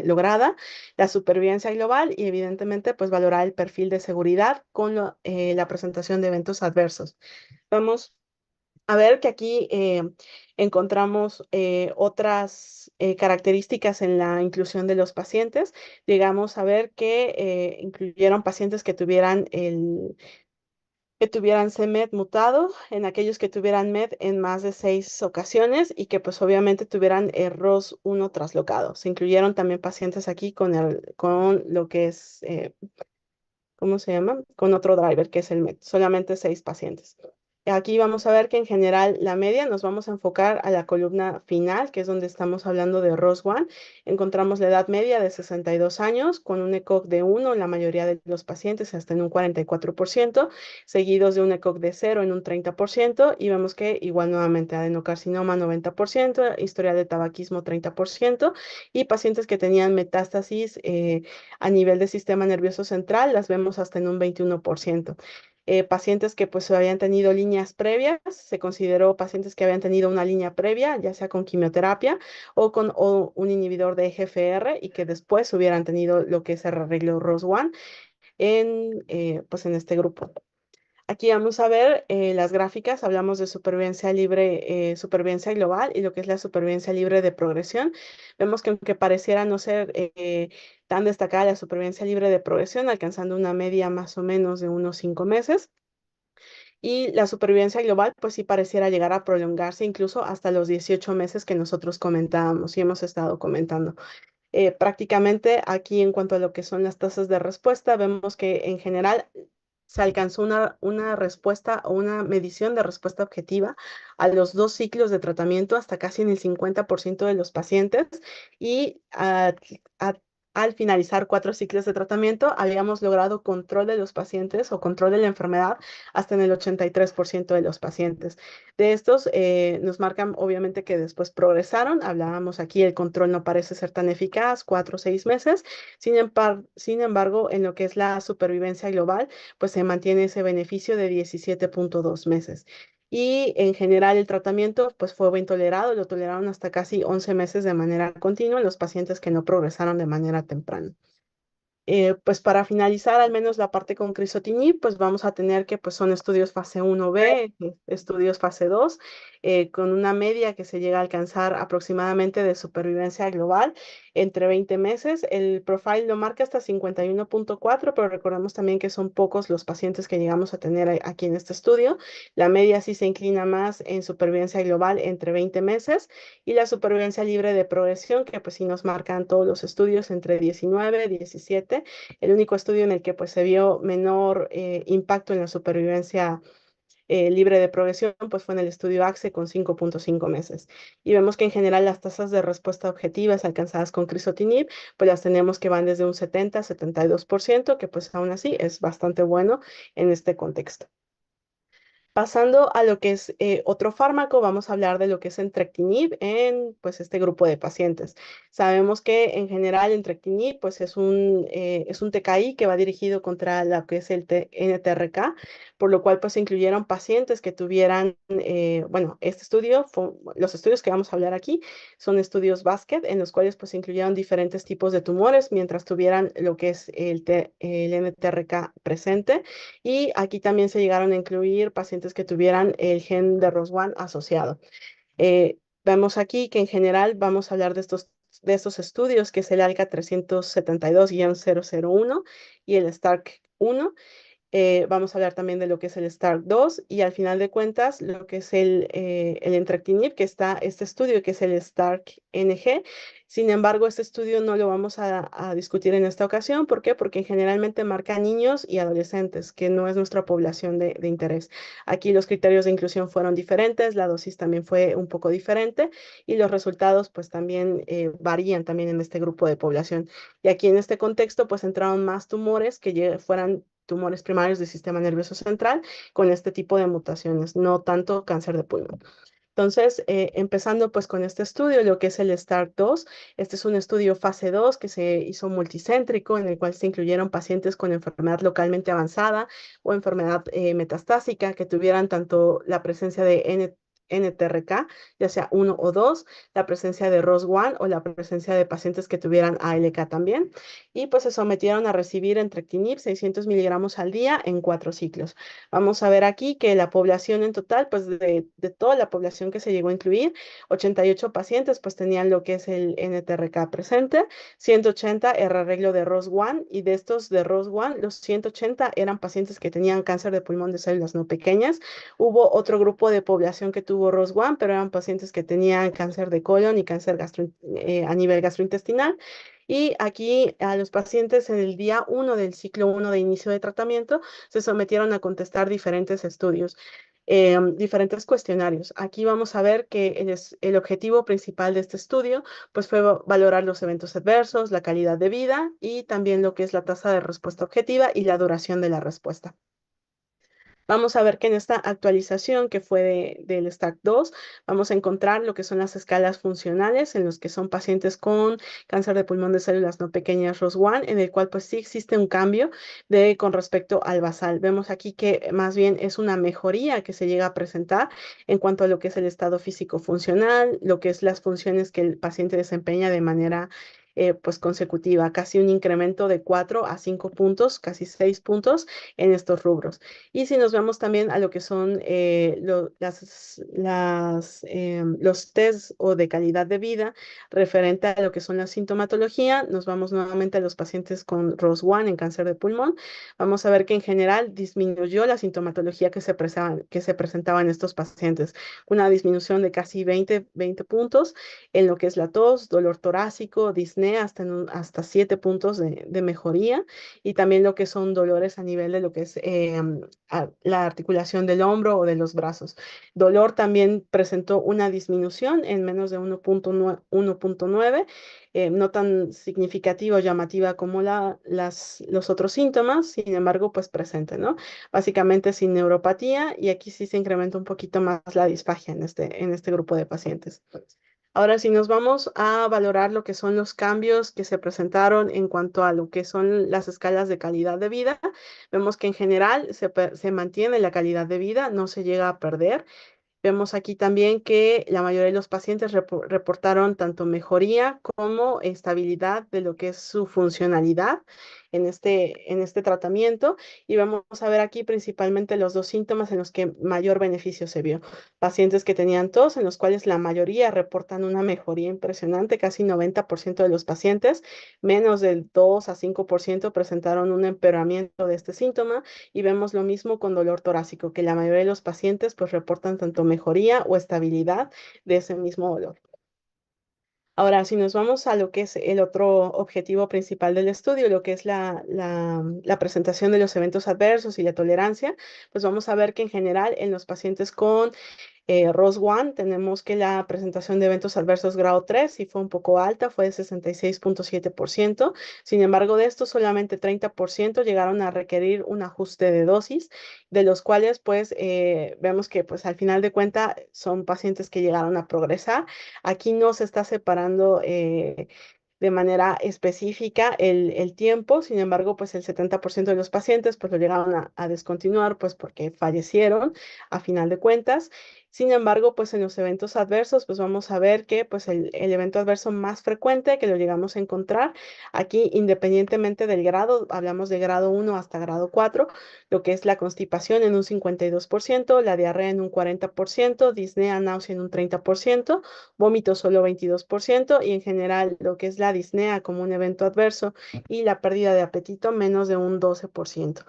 lograda, la supervivencia global y evidentemente pues valorar el perfil de seguridad con la presentación de eventos adversos. Vamos a ver que aquí encontramos otras características en la inclusión de los pacientes. Llegamos a ver que incluyeron pacientes que tuvieran que tuvieran c-MET mutado, en aquellos que tuvieran MET en más de 6 ocasiones y que pues obviamente tuvieran ROS1 traslocado. Se incluyeron también pacientes aquí con lo que es, ¿cómo se llama? Con otro driver, que es el MET, solamente 6 pacientes. Aquí vamos a ver que en general la media nos vamos a enfocar a la columna final, que es donde estamos hablando de ROS1. Encontramos la edad media de 62 años, con un ECOG de 1 en la mayoría de los pacientes, hasta en un 44%, seguidos de un ECOG de 0 en un 30%, y vemos que igual nuevamente adenocarcinoma 90%, historia de tabaquismo 30%, y pacientes que tenían metástasis a nivel del sistema nervioso central, las vemos hasta en un 21%. Pacientes que pues habían tenido líneas previas, se consideró pacientes que habían tenido una línea previa, ya sea con quimioterapia o con un inhibidor de EGFR y que después hubieran tenido lo que es el arreglo ROS1 pues en este grupo. Aquí vamos a ver las gráficas, hablamos de supervivencia libre, supervivencia global y lo que es la supervivencia libre de progresión. Vemos que aunque pareciera no ser tan destacada la supervivencia libre de progresión, alcanzando una media más o menos de unos 5 meses, y la supervivencia global pues sí pareciera llegar a prolongarse incluso hasta los 18 meses que nosotros comentábamos y hemos estado comentando. Prácticamente aquí en cuanto a lo que son las tasas de respuesta, vemos que en general se alcanzó una respuesta o una medición de respuesta objetiva a los 2 ciclos de tratamiento hasta casi en el 50% de los pacientes y al finalizar 4 ciclos de tratamiento habíamos logrado control de los pacientes o control de la enfermedad hasta en el 83% de los pacientes. De estos nos marcan obviamente que después progresaron, hablábamos aquí el control no parece ser tan eficaz, 4 o 6 meses, sin embargo en lo que es la supervivencia global, pues se mantiene ese beneficio de 17.2 meses. Y en general el tratamiento pues fue bien tolerado, lo toleraron hasta casi 11 meses de manera continua en los pacientes que no progresaron de manera temprana. Pues para finalizar al menos la parte con crisotinib, pues vamos a tener que pues son estudios fase 1B, estudios fase 2, con una media que se llega a alcanzar aproximadamente de supervivencia global entre 20 meses. El profile lo marca hasta 51.4, pero recordemos también que son pocos los pacientes que llegamos a tener aquí en este estudio. La media sí se inclina más en supervivencia global entre 20 meses y la supervivencia libre de progresión, que pues sí nos marcan todos los estudios entre 19 y 17. El único estudio en el que pues se vio menor impacto en la supervivencia libre de progresión, pues fue en el estudio AXE con 5.5 meses. Y vemos que en general las tasas de respuesta objetivas alcanzadas con crisotinib, pues las tenemos que van desde un 70 a 72%, que pues aún así es bastante bueno en este contexto. Pasando a lo que es otro fármaco, vamos a hablar de lo que es entrectinib en pues, este grupo de pacientes. Sabemos que en general entrectinib pues, es un TKI que va dirigido contra lo que es el NTRK, por lo cual pues, se incluyeron pacientes que tuvieran, bueno, los estudios que vamos a hablar aquí son estudios basket, en los cuales pues, se incluyeron diferentes tipos de tumores mientras tuvieran lo que es el NTRK presente. Y aquí también se llegaron a incluir pacientes que tuvieran el gen de ROS1 asociado. Vemos aquí que en general vamos a hablar de estos estudios, que es el ALCA 372-001 y el STARK1. Vamos a hablar también de lo que es el STARK2 y al final de cuentas lo que es el entrectinib, que está este estudio que es el STARK-NG. Sin embargo, este estudio no lo vamos a discutir en esta ocasión. ¿Por qué? Porque generalmente marca niños y adolescentes, que no es nuestra población de interés. Aquí los criterios de inclusión fueron diferentes, la dosis también fue un poco diferente y los resultados pues también varían también en este grupo de población. Y aquí en este contexto pues entraron más tumores que fueran tumores primarios del sistema nervioso central con este tipo de mutaciones, no tanto cáncer de pulmón. Entonces, empezando pues con este estudio, lo que es el START-2, este es un estudio fase 2 que se hizo multicéntrico, en el cual se incluyeron pacientes con enfermedad localmente avanzada o enfermedad metastásica que tuvieran tanto la presencia de NTRK, ya sea uno o 2, la presencia de ROS1 o la presencia de pacientes que tuvieran ALK también. Y pues se sometieron a recibir entrectinib 600 miligramos al día en 4 ciclos. Vamos a ver aquí que la población en total, pues de toda la población que se llegó a incluir, 88 pacientes pues tenían lo que es el NTRK presente, 180 era arreglo de ROS1 y de estos de ROS1, los 180 eran pacientes que tenían cáncer de pulmón de células no pequeñas. Hubo otro grupo de población que tuvo ROS1, pero eran pacientes que tenían cáncer de colon y cáncer a nivel gastrointestinal. Y aquí a los pacientes en el día 1 del ciclo 1 de inicio de tratamiento se sometieron a contestar diferentes estudios, diferentes cuestionarios. Aquí vamos a ver que el objetivo principal de este estudio pues fue valorar los eventos adversos, la calidad de vida y también lo que es la tasa de respuesta objetiva y la duración de la respuesta. Vamos a ver que en esta actualización que fue del STAC-2, vamos a encontrar lo que son las escalas funcionales en los que son pacientes con cáncer de pulmón de células no pequeñas ROS1, en el cual pues sí existe un cambio con respecto al basal. Vemos aquí que más bien es una mejoría que se llega a presentar en cuanto a lo que es el estado físico funcional, lo que es las funciones que el paciente desempeña de manera pues consecutiva, casi un incremento de 4 a 5 puntos, casi 6 puntos en estos rubros. Y si nos vamos también a lo que son los test o de calidad de vida referente a lo que son la sintomatología, nos vamos nuevamente a los pacientes con ROS1 en cáncer de pulmón. Vamos a ver que en general disminuyó la sintomatología que se presentaba en estos pacientes. Una disminución de casi 20 puntos en lo que es la tos, dolor torácico, disnea, hasta 7 puntos de mejoría, y también lo que son dolores a nivel de lo que es la articulación del hombro o de los brazos. Dolor también presentó una disminución en menos de 1.9, no tan significativa o llamativa como los otros síntomas, sin embargo, pues presente, ¿no? Básicamente sin neuropatía, y aquí sí se incrementa un poquito más la disfagia en este grupo de pacientes. Ahora, si nos vamos a valorar lo que son los cambios que se presentaron en cuanto a lo que son las escalas de calidad de vida, vemos que en general se mantiene la calidad de vida, no se llega a perder. Vemos aquí también que la mayoría de los pacientes reportaron tanto mejoría como estabilidad de lo que es su funcionalidad en este tratamiento. Y vamos a ver aquí principalmente los dos síntomas en los que mayor beneficio se vio. Pacientes que tenían tos, en los cuales la mayoría reportan una mejoría impresionante, casi 90% de los pacientes, menos del 2 a 5% presentaron un empeoramiento de este síntoma. Y vemos lo mismo con dolor torácico, que la mayoría de los pacientes pues reportan tanto mejoría o estabilidad de ese mismo dolor. Ahora, si nos vamos a lo que es el otro objetivo principal del estudio, lo que es la presentación de los eventos adversos y la tolerancia, pues vamos a ver que en general en los pacientes con ROS1 tenemos que la presentación de eventos adversos grado 3 sí fue un poco alta, fue de 66.7%. Sin embargo, de estos solamente 30% llegaron a requerir un ajuste de dosis, de los cuales pues vemos que pues al final de cuentas son pacientes que llegaron a progresar. Aquí no se está separando de manera específica el tiempo. Sin embargo, pues el 70% de los pacientes pues lo llegaron a descontinuar pues porque fallecieron a final de cuentas. Sin embargo, pues en los eventos adversos, pues vamos a ver que pues el evento adverso más frecuente que lo llegamos a encontrar aquí, independientemente del grado, hablamos de grado 1 hasta grado 4, lo que es la constipación en un 52%, la diarrea en un 40%, disnea, náusea en un 30%, vómito solo 22%, y en general lo que es la disnea como un evento adverso y la pérdida de apetito menos de un 12%.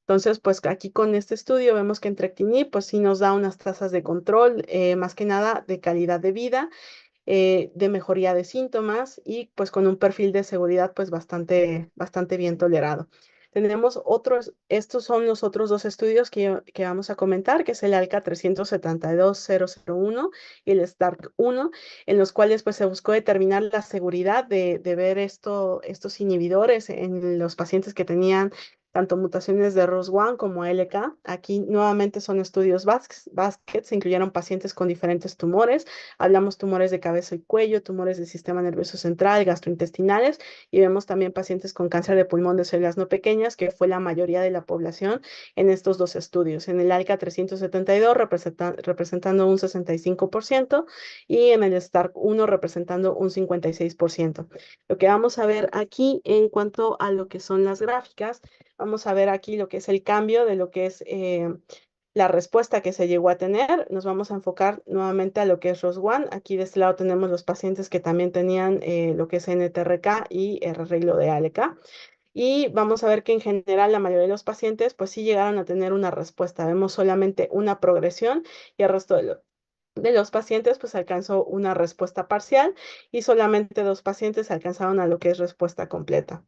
Entonces, pues aquí con este estudio vemos que entrectinib pues sí nos da unas tasas de control, más que nada de calidad de vida, de mejoría de síntomas y pues con un perfil de seguridad pues bastante bien tolerado. Tenemos estos son los otros dos estudios que vamos a comentar, que es el ALCA 372001 y el STARK-1, en los cuales pues se buscó determinar la seguridad de ver estos inhibidores en los pacientes que tenían tanto mutaciones de ROS1 como ALK. Aquí nuevamente son estudios basket, se incluyeron pacientes con diferentes tumores. Hablamos tumores de cabeza y cuello, tumores del sistema nervioso central, gastrointestinales, y vemos también pacientes con cáncer de pulmón de células no pequeñas, que fue la mayoría de la población en estos dos estudios. En el ALCA 372 representando un 65% y en el STARK1 representando un 56%. Lo que vamos a ver aquí en cuanto a lo que son las gráficas, vamos a ver aquí lo que es el cambio de lo que es la respuesta que se llegó a tener. Nos vamos a enfocar nuevamente a lo que es ROS1. Aquí de este lado tenemos los pacientes que también tenían lo que es NTRK y el arreglo de ALK. Y vamos a ver que en general la mayoría de los pacientes pues sí llegaron a tener una respuesta. Vemos solamente una progresión y el resto de los pacientes pues alcanzó una respuesta parcial y solamente 2 pacientes alcanzaron a lo que es respuesta completa.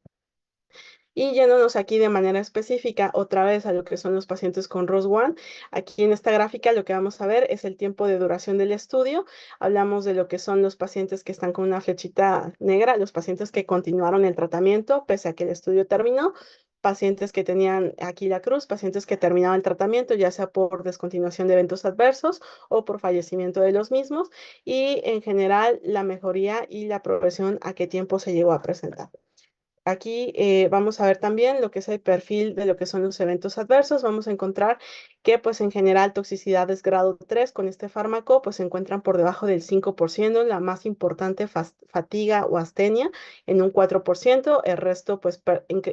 Y yéndonos aquí de manera específica otra vez a lo que son los pacientes con ROS1, aquí en esta gráfica lo que vamos a ver es el tiempo de duración del estudio. Hablamos de lo que son los pacientes que están con una flechita negra, los pacientes que continuaron el tratamiento pese a que el estudio terminó, pacientes que tenían aquí la cruz, pacientes que terminaban el tratamiento, ya sea por descontinuación de eventos adversos o por fallecimiento de los mismos, y en general la mejoría y la progresión a qué tiempo se llegó a presentar. Aquí vamos a ver también lo que es el perfil de lo que son los eventos adversos. Vamos a encontrar que pues en general toxicidades grado 3 con este fármaco pues se encuentran por debajo del 5%, la más importante fatiga o astenia en un 4%, el resto pues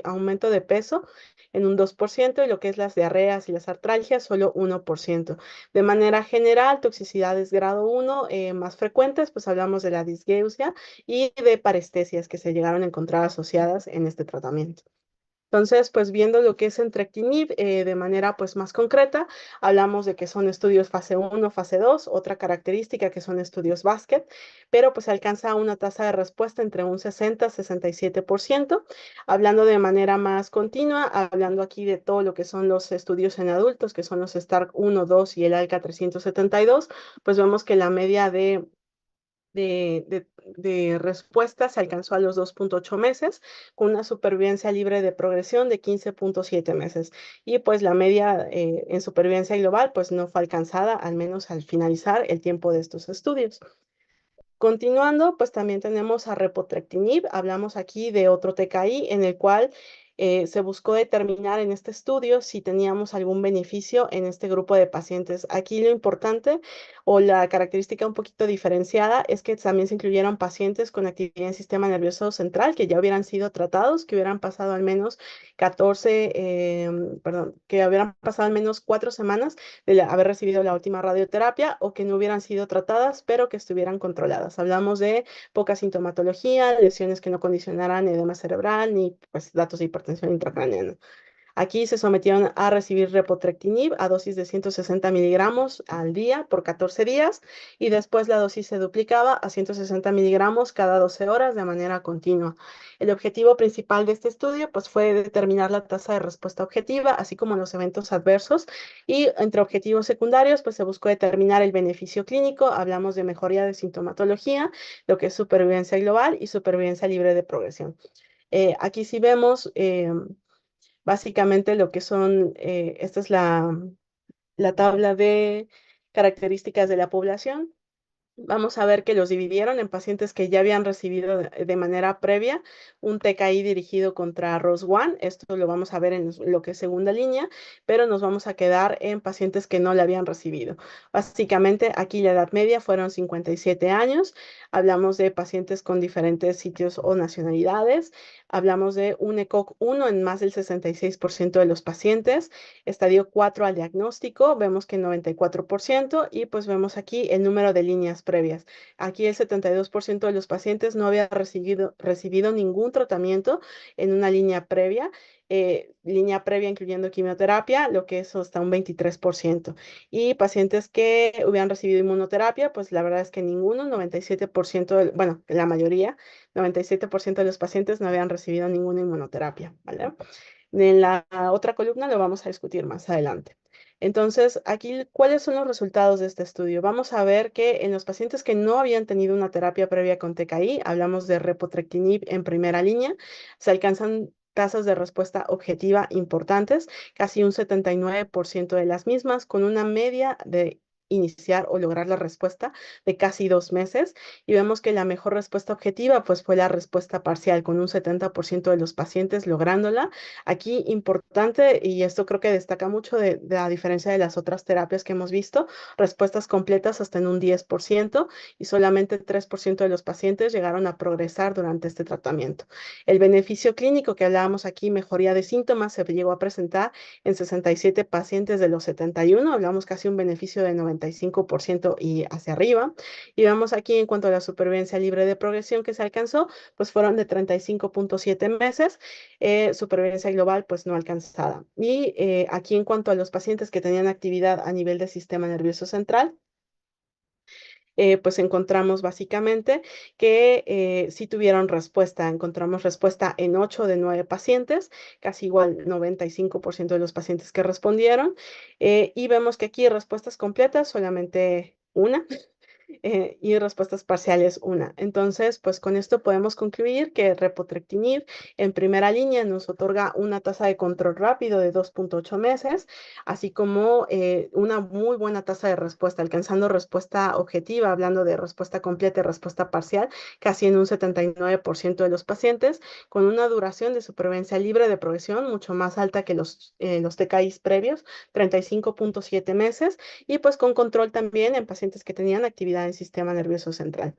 aumento de peso en un 2% y lo que es las diarreas y las artralgias solo 1%. De manera general, toxicidades grado 1 más frecuentes, pues hablamos de la disgeusia y de parestesias que se llegaron a encontrar asociadas en este tratamiento. Entonces, pues viendo lo que es entrectinib de manera pues más concreta, hablamos de que son estudios fase 1, fase 2, otra característica que son estudios basket, pero pues alcanza una tasa de respuesta entre un 60 y 67%. Hablando de manera más continua, hablando aquí de todo lo que son los estudios en adultos, que son los STARK 1, 2 y el ALCA 372, pues vemos que la media de respuesta se alcanzó a los 2.8 meses, con una supervivencia libre de progresión de 15.7 meses. Y pues la media en supervivencia global pues no fue alcanzada, al menos al finalizar el tiempo de estos estudios. Continuando, pues también tenemos a repotrectinib. Hablamos aquí de otro TKI en el cual se buscó determinar en este estudio si teníamos algún beneficio en este grupo de pacientes. Aquí lo importante o la característica un poquito diferenciada es que también se incluyeron pacientes con actividad en el sistema nervioso central que ya hubieran sido tratados, que hubieran pasado al menos 4 semanas de haber recibido la última radioterapia o que no hubieran sido tratadas, pero que estuvieran controladas. Hablamos de poca sintomatología, lesiones que no condicionaran edema cerebral ni pues, datos de hipertensión intracraneana. Aquí se sometieron a recibir repotrectinib a dosis de 160 miligramos al día por 14 días y después la dosis se duplicaba a 160 miligramos cada 12 horas de manera continua. El objetivo principal de este estudio pues, fue determinar la tasa de respuesta objetiva, así como los eventos adversos, y entre objetivos secundarios pues, se buscó determinar el beneficio clínico. Hablamos de mejoría de sintomatología, lo que es supervivencia global y supervivencia libre de progresión. Aquí sí vemos básicamente lo que son, esta es la tabla de características de la población. Vamos a ver que los dividieron en pacientes que ya habían recibido de manera previa un TKI dirigido contra ROS1. Esto lo vamos a ver en lo que es segunda línea, pero nos vamos a quedar en pacientes que no la habían recibido. Básicamente, aquí la edad media fueron 57 años. Hablamos de pacientes con diferentes sitios o nacionalidades. Hablamos de un ECOG 1 en más del 66% de los pacientes. Estadio 4 al diagnóstico, vemos que 94% y pues vemos aquí el número de líneas previas. Aquí el 72% de los pacientes no había recibido ningún tratamiento en una línea previa incluyendo quimioterapia, lo que es hasta un 23%. Y pacientes que hubieran recibido inmunoterapia, pues la verdad es que ninguno, 97%, bueno, la mayoría, 97% de los pacientes no habían recibido ninguna inmunoterapia, ¿vale? En la otra columna lo vamos a discutir más adelante. Entonces, aquí, ¿cuáles son los resultados de este estudio? Vamos a ver que en los pacientes que no habían tenido una terapia previa con TKI, hablamos de repotrectinib en primera línea, se alcanzan tasas de respuesta objetiva importantes, casi un 79% de las mismas, con una media de iniciar o lograr la respuesta de casi 2 meses, y vemos que la mejor respuesta objetiva pues fue la respuesta parcial, con un 70% de los pacientes lográndola. Aquí importante, y esto creo que destaca mucho de la diferencia de las otras terapias que hemos visto, respuestas completas hasta en un 10%, y solamente 3% de los pacientes llegaron a progresar durante este tratamiento. El beneficio clínico que hablábamos aquí, mejoría de síntomas, se llegó a presentar en 67 pacientes de los 71, hablamos casi un beneficio de 95% y hacia arriba. Y vemos aquí en cuanto a la supervivencia libre de progresión que se alcanzó, pues fueron de 35.7 meses, supervivencia global pues no alcanzada. Y aquí en cuanto a los pacientes que tenían actividad a nivel del sistema nervioso central, pues encontramos básicamente que sí tuvieron respuesta. Encontramos respuesta en 8 de 9 pacientes, casi igual 95% de los pacientes que respondieron. Y vemos que aquí respuestas completas, solamente una. Y respuestas parciales una. Entonces, pues con esto podemos concluir que repotrectinib en primera línea nos otorga una tasa de control rápido de 2.8 meses, así como una muy buena tasa de respuesta, alcanzando respuesta objetiva, hablando de respuesta completa y respuesta parcial, casi en un 79% de los pacientes, con una duración de supervivencia libre de progresión mucho más alta que los TKIs previos, 35.7 meses, y pues con control también en pacientes que tenían actividad en sistema nervioso central.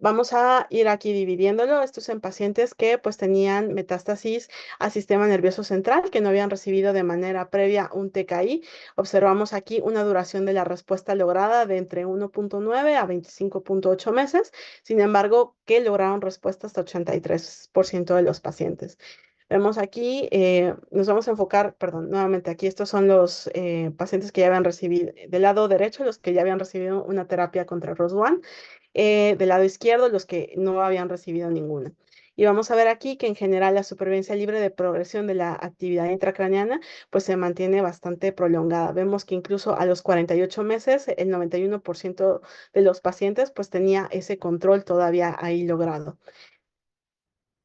Vamos a ir aquí dividiéndolo. Estos en pacientes que pues tenían metástasis al sistema nervioso central, que no habían recibido de manera previa un TKI. Observamos aquí una duración de la respuesta lograda de entre 1.9 a 25.8 meses. Sin embargo, que lograron respuesta hasta 83% de los pacientes. Vemos aquí, nos vamos a enfocar, perdón, nuevamente aquí estos son los pacientes que ya habían recibido, del lado derecho, los que ya habían recibido una terapia contra ROS1, del lado izquierdo, los que no habían recibido ninguna. Y vamos a ver aquí que en general la supervivencia libre de progresión de la actividad intracraneana pues se mantiene bastante prolongada. Vemos que incluso a los 48 meses el 91% de los pacientes pues tenía ese control todavía ahí logrado.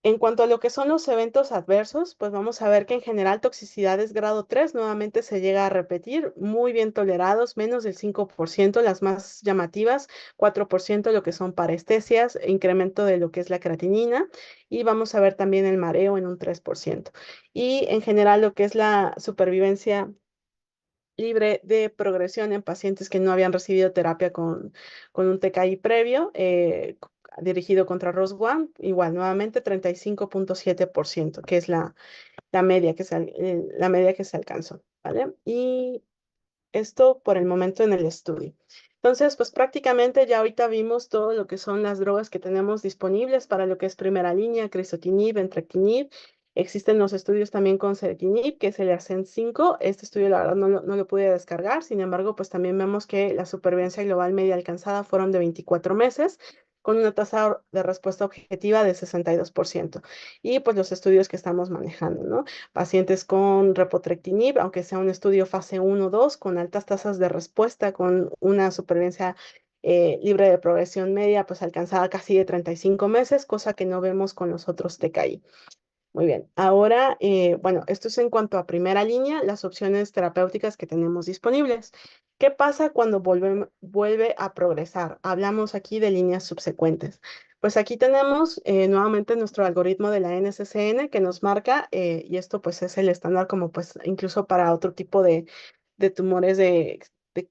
En cuanto a lo que son los eventos adversos, pues vamos a ver que en general toxicidades grado 3 nuevamente se llega a repetir, muy bien tolerados, menos del 5%, las más llamativas, 4% lo que son parestesias, incremento de lo que es la creatinina, y vamos a ver también el mareo en un 3%. Y en general lo que es la supervivencia libre de progresión en pacientes que no habían recibido terapia con un TKI previo, dirigido contra ROS1, igual nuevamente 35.7%, que es la media la media que se alcanzó, ¿vale? Y esto por el momento en el estudio. Entonces, pues prácticamente ya ahorita vimos todo lo que son las drogas que tenemos disponibles para lo que es primera línea, crizotinib, entrectinib. Existen los estudios también con ceritinib, que es el ASCENT-5. Este estudio, la verdad, no lo pude descargar. Sin embargo, pues también vemos que la supervivencia global media alcanzada fueron de 24 meses, con una tasa de respuesta objetiva de 62%. Y pues los estudios que estamos manejando, ¿no? Pacientes con repotrectinib, aunque sea un estudio fase 1-2, con altas tasas de respuesta, con una supervivencia libre de progresión media, pues alcanzada casi de 35 meses, cosa que no vemos con los otros TKI. Muy bien, ahora, bueno, esto es en cuanto a primera línea, las opciones terapéuticas que tenemos disponibles. ¿Qué pasa cuando vuelve a progresar? Hablamos aquí de líneas subsecuentes. Pues aquí tenemos nuevamente nuestro algoritmo de la NCCN que nos marca, y esto pues es el estándar como pues incluso para otro tipo de tumores de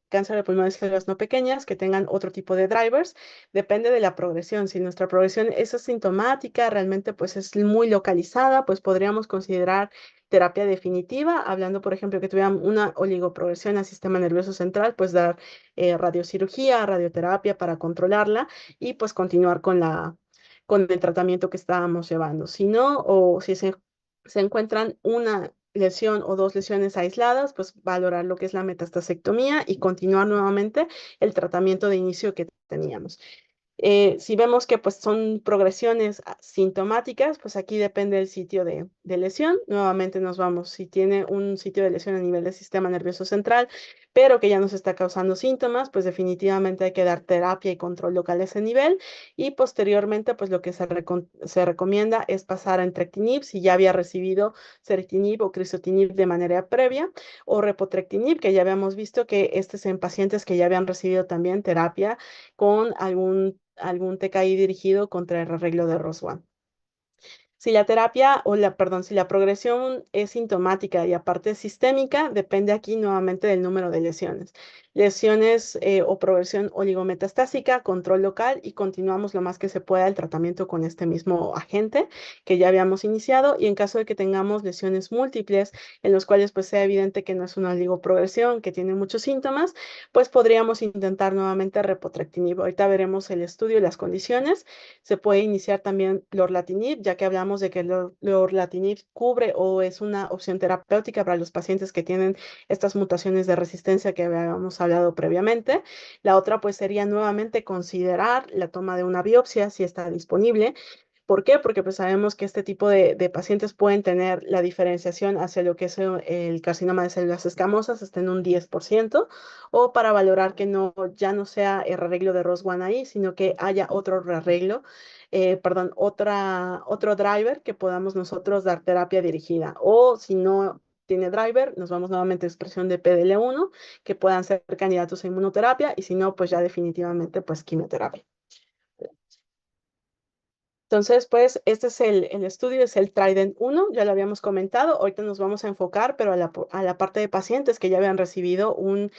cáncer de pulmón de células no pequeñas que tengan otro tipo de drivers. Depende de la progresión. Si nuestra progresión es asintomática, realmente pues es muy localizada, pues podríamos considerar terapia definitiva, hablando por ejemplo que tuvieran una oligoprogresión al sistema nervioso central, pues dar radiocirugía, radioterapia para controlarla y pues continuar con el tratamiento que estábamos llevando. Si no, o si se encuentran una lesión o dos lesiones aisladas, pues valorar lo que es la metastasectomía y continuar nuevamente el tratamiento de inicio que teníamos. Si vemos que pues son progresiones sintomáticas, pues aquí depende del sitio de lesión. Nuevamente nos vamos, si tiene un sitio de lesión a nivel del sistema nervioso central, pero que ya nos está causando síntomas, pues definitivamente hay que dar terapia y control local a ese nivel. Y posteriormente, pues lo que se recomienda es pasar a entrectinib si ya había recibido ceritinib o crizotinib de manera previa, o repotrectinib, que ya habíamos visto que este es en pacientes que ya habían recibido también terapia con algún TKI dirigido contra el arreglo de ROS1. Si la terapia perdón, si la progresión es sintomática y aparte sistémica, depende aquí nuevamente del número de lesiones. Lesiones o progresión oligometastásica, control local y continuamos lo más que se pueda el tratamiento con este mismo agente que ya habíamos iniciado. Y en caso de que tengamos lesiones múltiples en los cuales pues sea evidente que no es una oligoprogresión, que tiene muchos síntomas, pues podríamos intentar nuevamente repotrectinib. Ahorita veremos el estudio y las condiciones. Se puede iniciar también lorlatinib, ya que hablamos de que lorlatinib cubre o es una opción terapéutica para los pacientes que tienen estas mutaciones de resistencia que habíamos hablado previamente. La otra pues sería nuevamente considerar la toma de una biopsia si está disponible. ¿Por qué? Porque pues sabemos que este tipo de pacientes pueden tener la diferenciación hacia lo que es el carcinoma de células escamosas hasta en un 10%, o para valorar que ya no sea el arreglo de ROS1 ahí, sino que haya otro rearreglo, perdón, otro driver que podamos nosotros dar terapia dirigida. O si no tiene driver, nos vamos nuevamente a expresión de PDL1, que puedan ser candidatos a inmunoterapia, y si no, pues ya definitivamente pues quimioterapia. Entonces, pues, este es el estudio, es el Trident 1, ya lo habíamos comentado. Ahorita nos vamos a enfocar, pero a la parte de pacientes que ya habían recibido un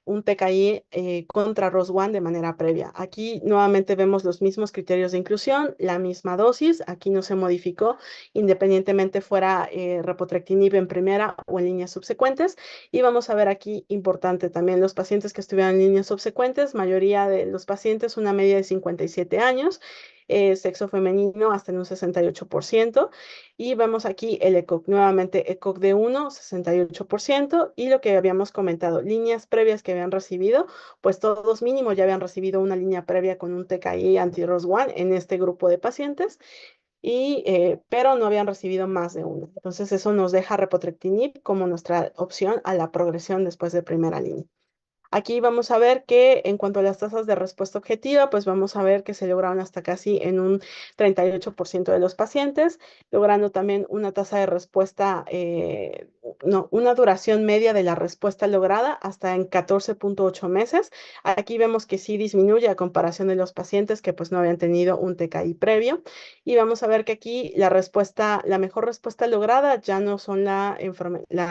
TKI contra ROS1 de manera previa. Aquí nuevamente vemos los mismos criterios de inclusión, la misma dosis. Aquí no se modificó, independientemente fuera repotrectinib en primera o en líneas subsecuentes. Y vamos a ver aquí, importante también, los pacientes que estuvieron en líneas subsecuentes, mayoría de los pacientes, una media de 57 años, sexo femenino hasta en un 68%. Y vemos aquí el ECOG, nuevamente ECOG de 1, 68%. Y lo que habíamos comentado, líneas previas que habían recibido, pues todos mínimo ya habían recibido una línea previa con un TKI anti-ROS1 en este grupo de pacientes. Pero no habían recibido más de uno. Entonces eso nos deja repotrectinib como nuestra opción a la progresión después de primera línea. Aquí vamos a ver que en cuanto a las tasas de respuesta objetiva, pues vamos a ver que se lograron hasta casi en un 38% de los pacientes, logrando también una tasa de respuesta, no, una duración media de la respuesta lograda hasta en 14.8 meses. Aquí vemos que sí disminuye a comparación de los pacientes que pues no habían tenido un TKI previo. Y vamos a ver que aquí la mejor respuesta lograda ya no son la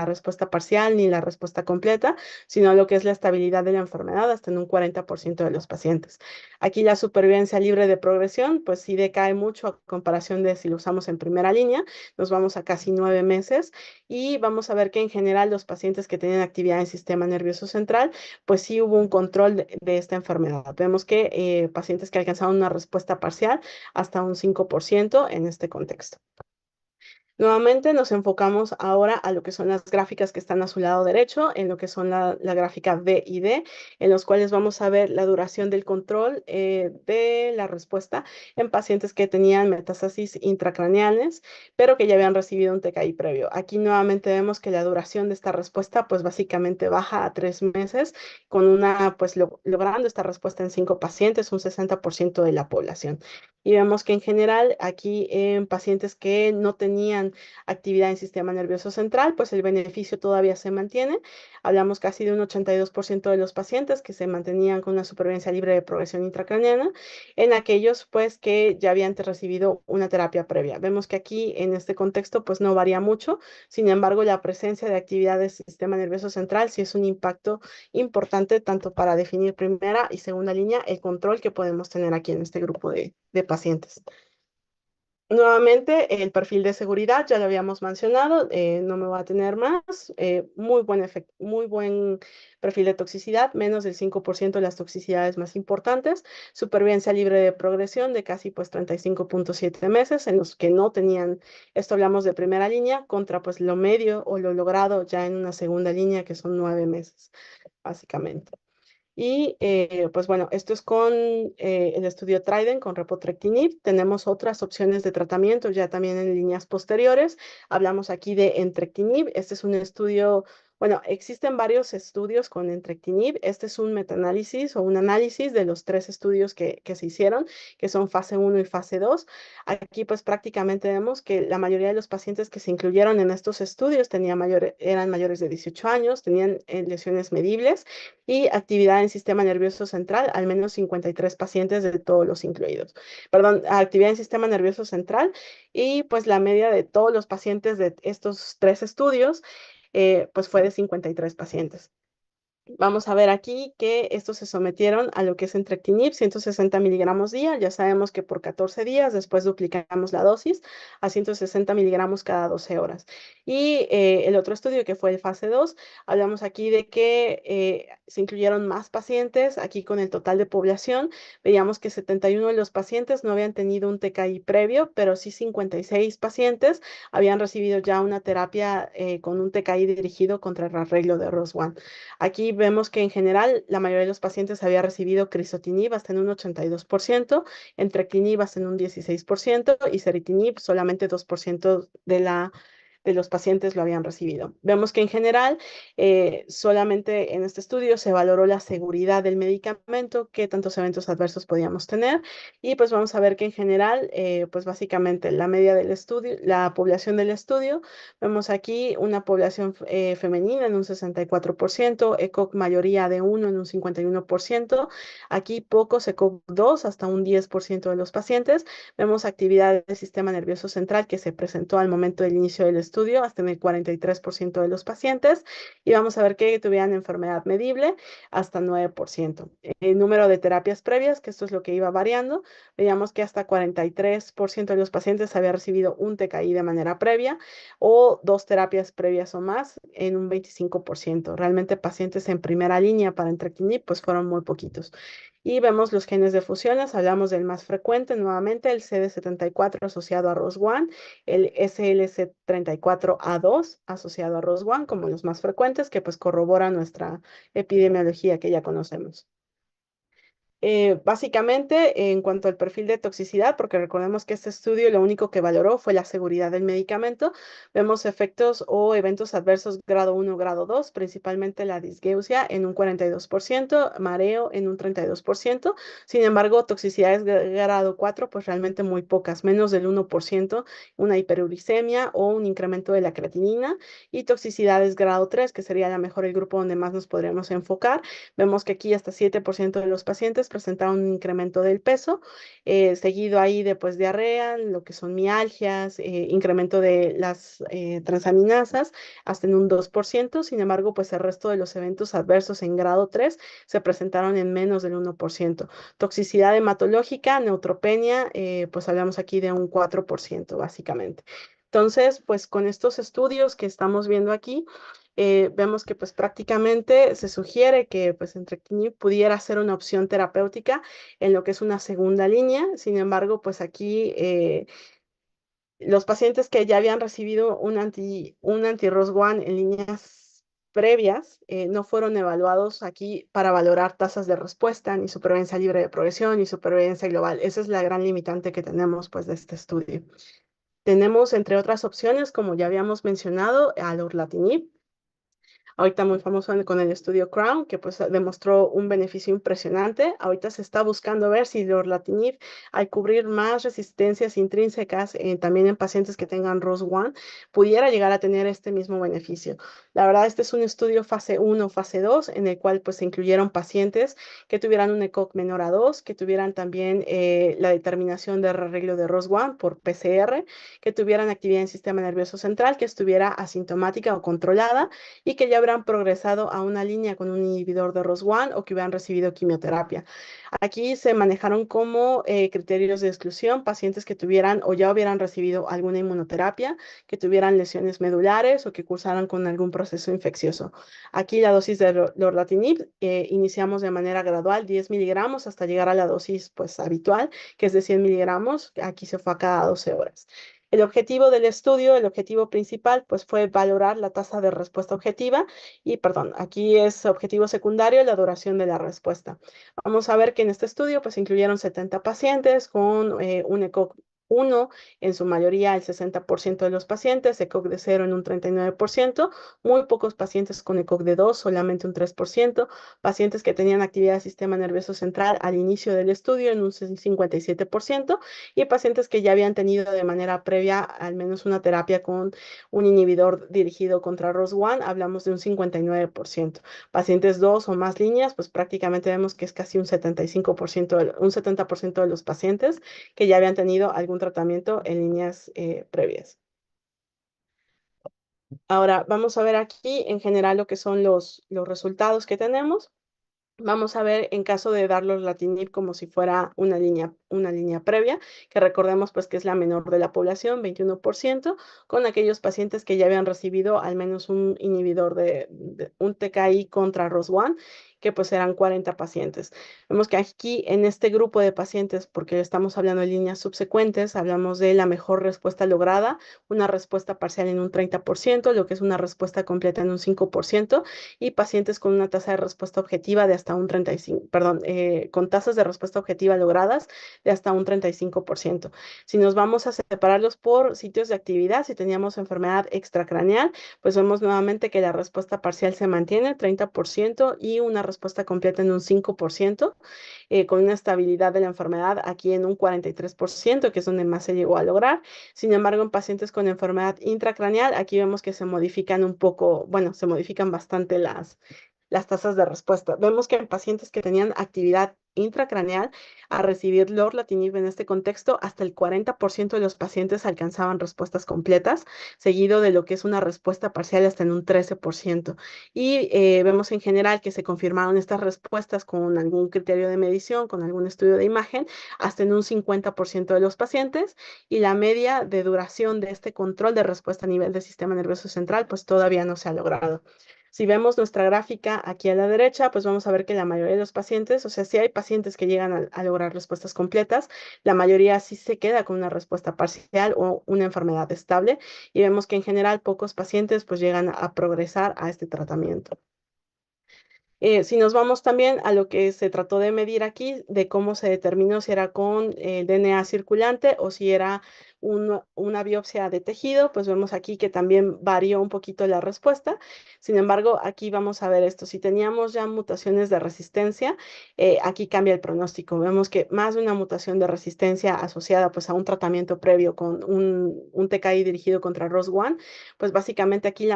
respuesta parcial ni la respuesta completa, sino lo que es la estabilidad de la enfermedad hasta en un 40% de los pacientes. Aquí la supervivencia libre de progresión, pues sí decae mucho a comparación de si lo usamos en primera línea, nos vamos a casi 9 meses, y vamos a ver que en general los pacientes que tienen actividad en el sistema nervioso central, pues sí hubo un control de esta enfermedad. Vemos que pacientes que alcanzaron una respuesta parcial hasta un 5% en este contexto. Nuevamente nos enfocamos ahora a lo que son las gráficas que están a su lado derecho, en lo que son la gráfica D y D, en los cuales vamos a ver la duración del control de la respuesta en pacientes que tenían metástasis intracraneales, pero que ya habían recibido un TKI previo. Aquí nuevamente vemos que la duración de esta respuesta pues básicamente baja a 3 meses, con logrando esta respuesta en 5 pacientes, un 60% de la población. Y vemos que en general aquí en pacientes que no tenían actividad en sistema nervioso central, pues el beneficio todavía se mantiene. Hablamos casi de un 82% de los pacientes que se mantenían con una supervivencia libre de progresión intracraneana en aquellos pues que ya habían recibido una terapia previa. Vemos que aquí en este contexto pues no varía mucho. Sin embargo, la presencia de actividad del sistema nervioso central sí es un impacto importante tanto para definir primera y segunda línea el control que podemos tener aquí en este grupo de pacientes. Nuevamente, el perfil de seguridad ya lo habíamos mencionado, no me voy a tener más. Muy buen perfil de toxicidad, menos del 5% de las toxicidades más importantes. Supervivencia libre de progresión de casi pues 35.7 meses en los que no tenían, esto hablamos de primera línea, contra pues lo medio o lo logrado ya en una segunda línea que son 9 meses, básicamente. Y pues bueno, esto es con el estudio Trident, con repotrectinib. Tenemos otras opciones de tratamiento ya también en líneas posteriores. Hablamos aquí de entrectinib. Este es un estudio Bueno, existen varios estudios con entrectinib. Este es un metaanálisis o un análisis de los 3 estudios que se hicieron, que son fase 1 y fase 2. Aquí pues prácticamente vemos que la mayoría de los pacientes que se incluyeron en estos estudios eran mayores de 18 años, tenían lesiones medibles y actividad en sistema nervioso central, al menos 53 pacientes de todos los incluidos. Perdón, actividad en sistema nervioso central, y pues la media de todos los pacientes de estos 3 estudios pues fue de 53 pacientes. Vamos a ver aquí que estos se sometieron a lo que es entrectinib, 160 miligramos día. Ya sabemos que por 14 días, después duplicamos la dosis a 160 miligramos cada 12 horas. Y el otro estudio, que fue el fase 2, hablamos aquí de que se incluyeron más pacientes. Aquí con el total de población, veíamos que 71 de los pacientes no habían tenido un TKI previo, pero sí 56 pacientes habían recibido ya una terapia con un TKI dirigido contra el arreglo de ROS1. Aquí vemos que en general la mayoría de los pacientes había recibido crizotinib hasta en un 82%, entrectinib hasta en un 16% y ceritinib solamente 2% de los pacientes lo habían recibido. Vemos que en general solamente en este estudio se valoró la seguridad del medicamento, qué tantos eventos adversos podíamos tener, y pues vamos a ver que en general, pues básicamente la media del estudio, la población del estudio, vemos aquí una población femenina en un 64%, ECOG mayoría de 1 en un 51%, aquí pocos ECOG 2 hasta un 10% de los pacientes. Vemos actividad del sistema nervioso central que se presentó al momento del inicio del estudio hasta en el 43% de los pacientes, y vamos a ver que tuvieran enfermedad medible hasta 9%. El número de terapias previas, que esto es lo que iba variando, veíamos que hasta 43% de los pacientes había recibido un TKI de manera previa o 2 terapias previas o más en un 25%. Realmente pacientes en primera línea para entrectinib pues fueron muy poquitos. Y vemos los genes de fusiones, hablamos del más frecuente nuevamente, el CD74 asociado a ROS1, el SLC34A2 asociado a ROS1 como los más frecuentes, que pues corroboran nuestra epidemiología que ya conocemos. Básicamente, en cuanto al perfil de toxicidad, porque recordemos que este estudio lo único que valoró fue la seguridad del medicamento, vemos efectos o eventos adversos grado 1, grado 2, principalmente la disgeusia en un 42%, mareo en un 32%. Sin embargo, toxicidades grado 4, pues realmente muy pocas, menos del 1%, una hiperuricemia o un incremento de la creatinina, y toxicidades grado 3, que sería a lo mejor el grupo donde más nos podríamos enfocar. Vemos que aquí hasta 7% de los pacientes presentaron un incremento del peso, seguido ahí de pues diarrea, lo que son mialgias, incremento de las transaminasas hasta en un 2%. Sin embargo, pues el resto de los eventos adversos en grado 3 se presentaron en menos del 1%. Toxicidad hematológica, neutropenia, pues hablamos aquí de un 4% básicamente. Entonces, pues con estos estudios que estamos viendo aquí, vemos que pues prácticamente se sugiere que pues entrectinib pudiera ser una opción terapéutica en lo que es una segunda línea. Sin embargo, pues aquí los pacientes que ya habían recibido un anti-ROS1 en líneas previas no fueron evaluados aquí para valorar tasas de respuesta, ni supervivencia libre de progresión, ni supervivencia global. Esa es la gran limitante que tenemos pues de este estudio. Tenemos, entre otras opciones, como ya habíamos mencionado, al lorlatinib, ahorita muy famoso con el estudio Crown, que pues demostró un beneficio impresionante. Ahorita se está buscando ver si lorlatinib, al cubrir más resistencias intrínsecas también en pacientes que tengan ROS1, pudiera llegar a tener este mismo beneficio. La verdad, este es un estudio fase 1, fase 2, en el cual pues se incluyeron pacientes que tuvieran un ECOG menor a 2, que tuvieran también la determinación de arreglo de ROS1 por PCR, que tuvieran actividad en sistema nervioso central, que estuviera asintomática o controlada, y que ya habrán progresado a una línea con un inhibidor de ROS1 o que hubieran recibido quimioterapia. Aquí se manejaron como criterios de exclusión pacientes que tuvieran o ya hubieran recibido alguna inmunoterapia, que tuvieran lesiones medulares o que cursaran con algún proceso infeccioso. Aquí la dosis de lorlatinib iniciamos de manera gradual, 10 miligramos, hasta llegar a la dosis pues habitual, que es de 100 miligramos. Aquí se fue a cada 12 horas. El objetivo del estudio, el objetivo principal, pues fue valorar la tasa de respuesta objetiva y, perdón, aquí es objetivo secundario, la duración de la respuesta. Vamos a ver que en este estudio, pues incluyeron 70 pacientes con un ECOG 1 en su mayoría el 60% de los pacientes, ECOG de 0 en un 39%, muy pocos pacientes con ECOG de 2, solamente un 3%, pacientes que tenían actividad del sistema nervioso central al inicio del estudio en un 57% y pacientes que ya habían tenido de manera previa al menos una terapia con un inhibidor dirigido contra ROS1, hablamos de un 59%. Pacientes 2 o más líneas, pues prácticamente vemos que es casi un 75%, un 70% de los pacientes que ya habían tenido algún tratamiento en líneas previas. Ahora vamos a ver aquí en general lo que son los resultados que tenemos. Vamos a ver en caso de dar lorlatinib como si fuera una línea previa, que recordemos pues que es la menor de la población, 21%, con aquellos pacientes que ya habían recibido al menos un inhibidor de un TKI contra ROS1, que pues eran 40 pacientes. Vemos que aquí en este grupo de pacientes, porque estamos hablando de líneas subsecuentes, hablamos de la mejor respuesta lograda, una respuesta parcial en un 30%, lo que es una respuesta completa en un 5%, y pacientes con una tasa de respuesta objetiva de hasta un 35, perdón, con tasas de respuesta objetiva logradas de hasta un 35%. Si nos vamos a separarlos por sitios de actividad, si teníamos enfermedad extracraneal, pues vemos nuevamente que la respuesta parcial se mantiene, 30%, y una respuesta completa en un 5%, con una estabilidad de la enfermedad aquí en un 43%, que es donde más se llegó a lograr. Sin embargo, en pacientes con enfermedad intracraneal, aquí vemos que se modifican un poco, bueno, se modifican bastante las tasas de respuesta. Vemos que en pacientes que tenían actividad intracraneal, a recibir lorlatinib en este contexto, hasta el 40% de los pacientes alcanzaban respuestas completas, seguido de lo que es una respuesta parcial hasta en un 13%. Y vemos en general que se confirmaron estas respuestas con algún criterio de medición, con algún estudio de imagen, hasta en un 50% de los pacientes, y la media de duración de este control de respuesta a nivel del sistema nervioso central, pues todavía no se ha logrado. Si vemos nuestra gráfica aquí a la derecha, pues vamos a ver que la mayoría de los pacientes, o sea, sí hay pacientes que llegan a lograr respuestas completas, la mayoría sí se queda con una respuesta parcial o una enfermedad estable, y vemos que en general pocos pacientes pues llegan a progresar a este tratamiento. Si nos vamos también a lo que se trató de medir aquí, de cómo se determinó si era con DNA circulante o si era una biopsia de tejido, pues vemos aquí que también varió un poquito la respuesta. Sin embargo, aquí vamos a ver esto. Si teníamos ya mutaciones de resistencia, aquí cambia el pronóstico. Vemos que más de una mutación de resistencia asociada pues a un tratamiento previo con un TKI dirigido contra ROS1, pues básicamente aquí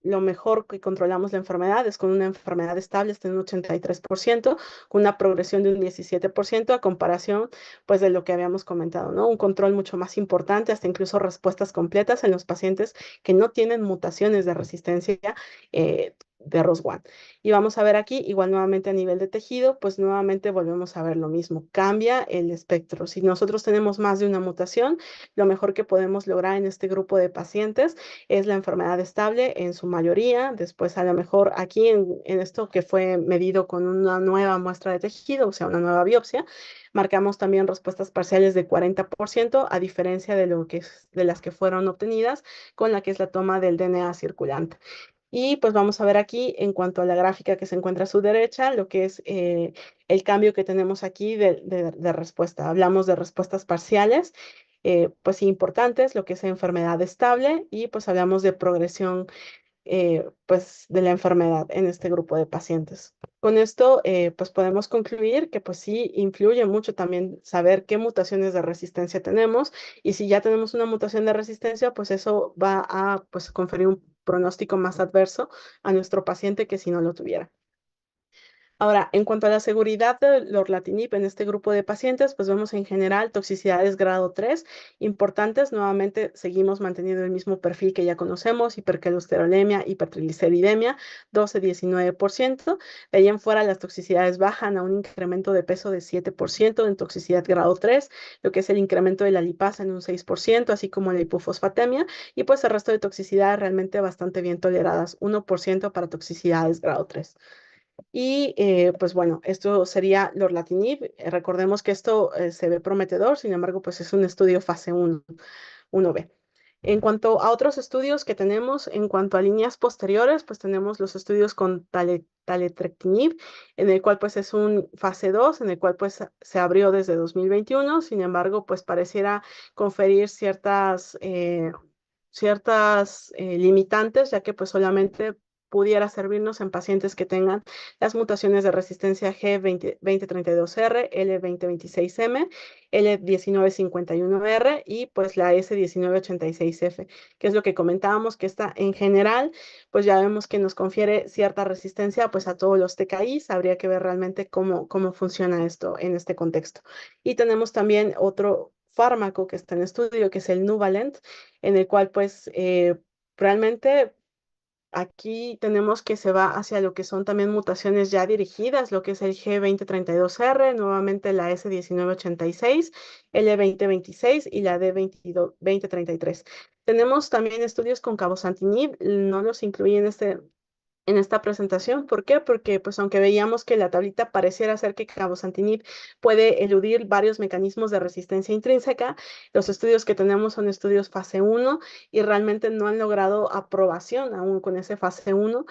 lo mejor que controlamos la enfermedad es con una enfermedad estable hasta un 83%, con una progresión de un 17% a comparación pues de lo que habíamos comentado, ¿no? Un control mucho más importante, hasta incluso respuestas completas en los pacientes que no tienen mutaciones de resistencia de ROS1. Y vamos a ver aquí, igual nuevamente a nivel de tejido, pues nuevamente volvemos a ver lo mismo, cambia el espectro. Si nosotros tenemos más de una mutación, lo mejor que podemos lograr en este grupo de pacientes es la enfermedad estable en su mayoría. Después, a lo mejor aquí en esto que fue medido con una nueva muestra de tejido, o sea, una nueva biopsia, marcamos también respuestas parciales de 40%, a diferencia de de las que fueron obtenidas con la que es la toma del DNA circulante. Y pues vamos a ver aquí en cuanto a la gráfica que se encuentra a su derecha, lo que es el cambio que tenemos aquí de respuesta. Hablamos de respuestas parciales, pues sí, importantes, lo que es enfermedad estable, y pues hablamos de progresión pues de la enfermedad en este grupo de pacientes. Con esto, pues podemos concluir que pues sí influye mucho también saber qué mutaciones de resistencia tenemos, y si ya tenemos una mutación de resistencia, pues eso va a pues conferir un pronóstico más adverso a nuestro paciente que si no lo tuviera. Ahora, en cuanto a la seguridad del lorlatinib en este grupo de pacientes, pues vemos en general toxicidades grado 3 importantes. Nuevamente seguimos manteniendo el mismo perfil que ya conocemos: hipercolesterolemia, hipertrigliceridemia, 12-19%. De ahí en fuera las toxicidades bajan a un incremento de peso de 7% en toxicidad grado 3, lo que es el incremento de la lipasa en un 6%, así como la hipofosfatemia, y pues el resto de toxicidades realmente bastante bien toleradas, 1% para toxicidades grado 3. Y pues bueno, esto sería lorlatinib. Recordemos que esto se ve prometedor, sin embargo, pues es un estudio fase 1, 1B. En cuanto a otros estudios que tenemos, en cuanto a líneas posteriores, pues tenemos los estudios con taletrectinib, en el cual pues es un fase 2, en el cual pues se abrió desde 2021. Sin embargo, pues pareciera conferir ciertas limitantes, ya que pues solamente pudiera servirnos en pacientes que tengan las mutaciones de resistencia G2032R, L2026M, L1951R y pues la S1986F, que es lo que comentábamos, que está en general, pues ya vemos que nos confiere cierta resistencia pues a todos los TKIs. Habría que ver realmente cómo funciona esto en este contexto. Y tenemos también otro fármaco que está en estudio, que es el Nuvalent, en el cual pues realmente aquí tenemos que se va hacia lo que son también mutaciones ya dirigidas, lo que es el G2032R, nuevamente la S1986, L2026 y la D2033. Tenemos también estudios con cabozantinib, no los incluí en esta presentación. ¿Por qué? Porque pues aunque veíamos que la tablita pareciera ser que cabozantinib puede eludir varios mecanismos de resistencia intrínseca, los estudios que tenemos son estudios fase 1 y realmente no han logrado aprobación aún con ese fase 1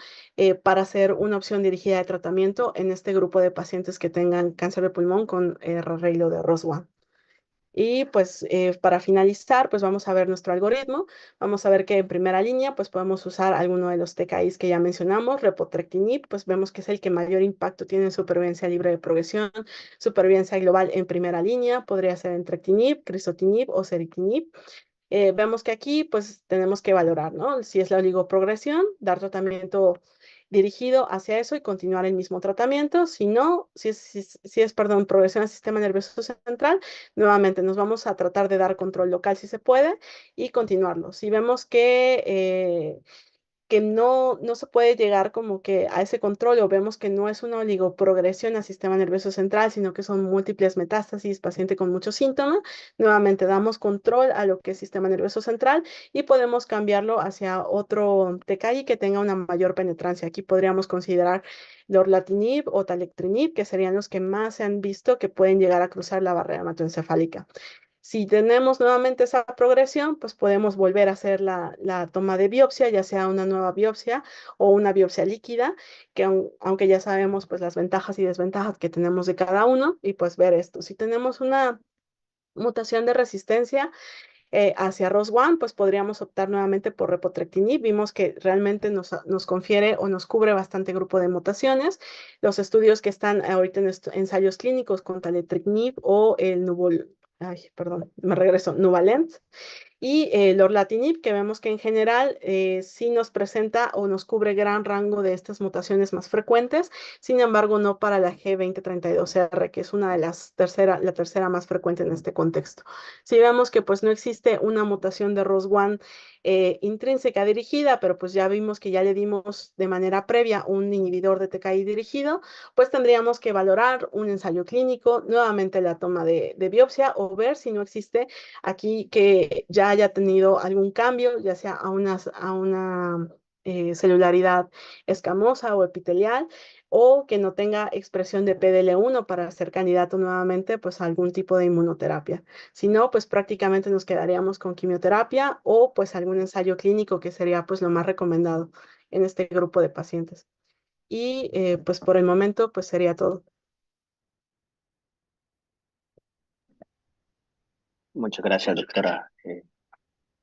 para hacer una opción dirigida de tratamiento en este grupo de pacientes que tengan cáncer de pulmón con arreglo de ROS1. Y pues para finalizar, pues vamos a ver nuestro algoritmo. Vamos a ver que en primera línea, pues podemos usar alguno de los TKIs que ya mencionamos. Repotrectinib, pues vemos que es el que mayor impacto tiene en supervivencia libre de progresión, supervivencia global en primera línea. Podría ser entrectinib, crizotinib o ceritinib. Vemos que aquí pues tenemos que valorar, ¿no? Si es la oligoprogresión, dar tratamiento dirigido hacia eso y continuar el mismo tratamiento. Si no, si es, perdón, progresión al sistema nervioso central, nuevamente nos vamos a tratar de dar control local si se puede y continuarlo. Si vemos que no se puede llegar como que a ese control o vemos que no es una oligoprogresión al sistema nervioso central, sino que son múltiples metástasis, paciente con muchos síntomas, nuevamente damos control a lo que es sistema nervioso central y podemos cambiarlo hacia otro TKI que tenga una mayor penetrancia. Aquí podríamos considerar lorlatinib o talectrinib, que serían los que más se han visto que pueden llegar a cruzar la barrera hematoencefálica. Si tenemos nuevamente esa progresión, pues podemos volver a hacer la toma de biopsia, ya sea una nueva biopsia o una biopsia líquida, que aunque ya sabemos pues las ventajas y desventajas que tenemos de cada uno, y pues ver esto. Si tenemos una mutación de resistencia hacia ROS1, pues podríamos optar nuevamente por repotrectinib. Vimos que realmente nos confiere o nos cubre bastante grupo de mutaciones. Los estudios que están ahorita en ensayos clínicos con taletrectinib o el Nuvalent y lorlatinib, que vemos que en general sí nos presenta o nos cubre gran rango de estas mutaciones más frecuentes, sin embargo no para la G2032R, que es una de la tercera más frecuente en este contexto. Si vemos que pues no existe una mutación de ROS1 intrínseca dirigida, pero pues ya vimos que ya le dimos de manera previa un inhibidor de TKI dirigido, pues tendríamos que valorar un ensayo clínico, nuevamente la toma de biopsia o ver si no existe aquí que ya haya tenido algún cambio, ya sea a una celularidad escamosa o epitelial, o que no tenga expresión de PDL1 para ser candidato nuevamente pues a algún tipo de inmunoterapia. Si no, pues prácticamente nos quedaríamos con quimioterapia o pues algún ensayo clínico que sería pues lo más recomendado en este grupo de pacientes. Y pues por el momento pues sería todo.
Muchas gracias, doctora.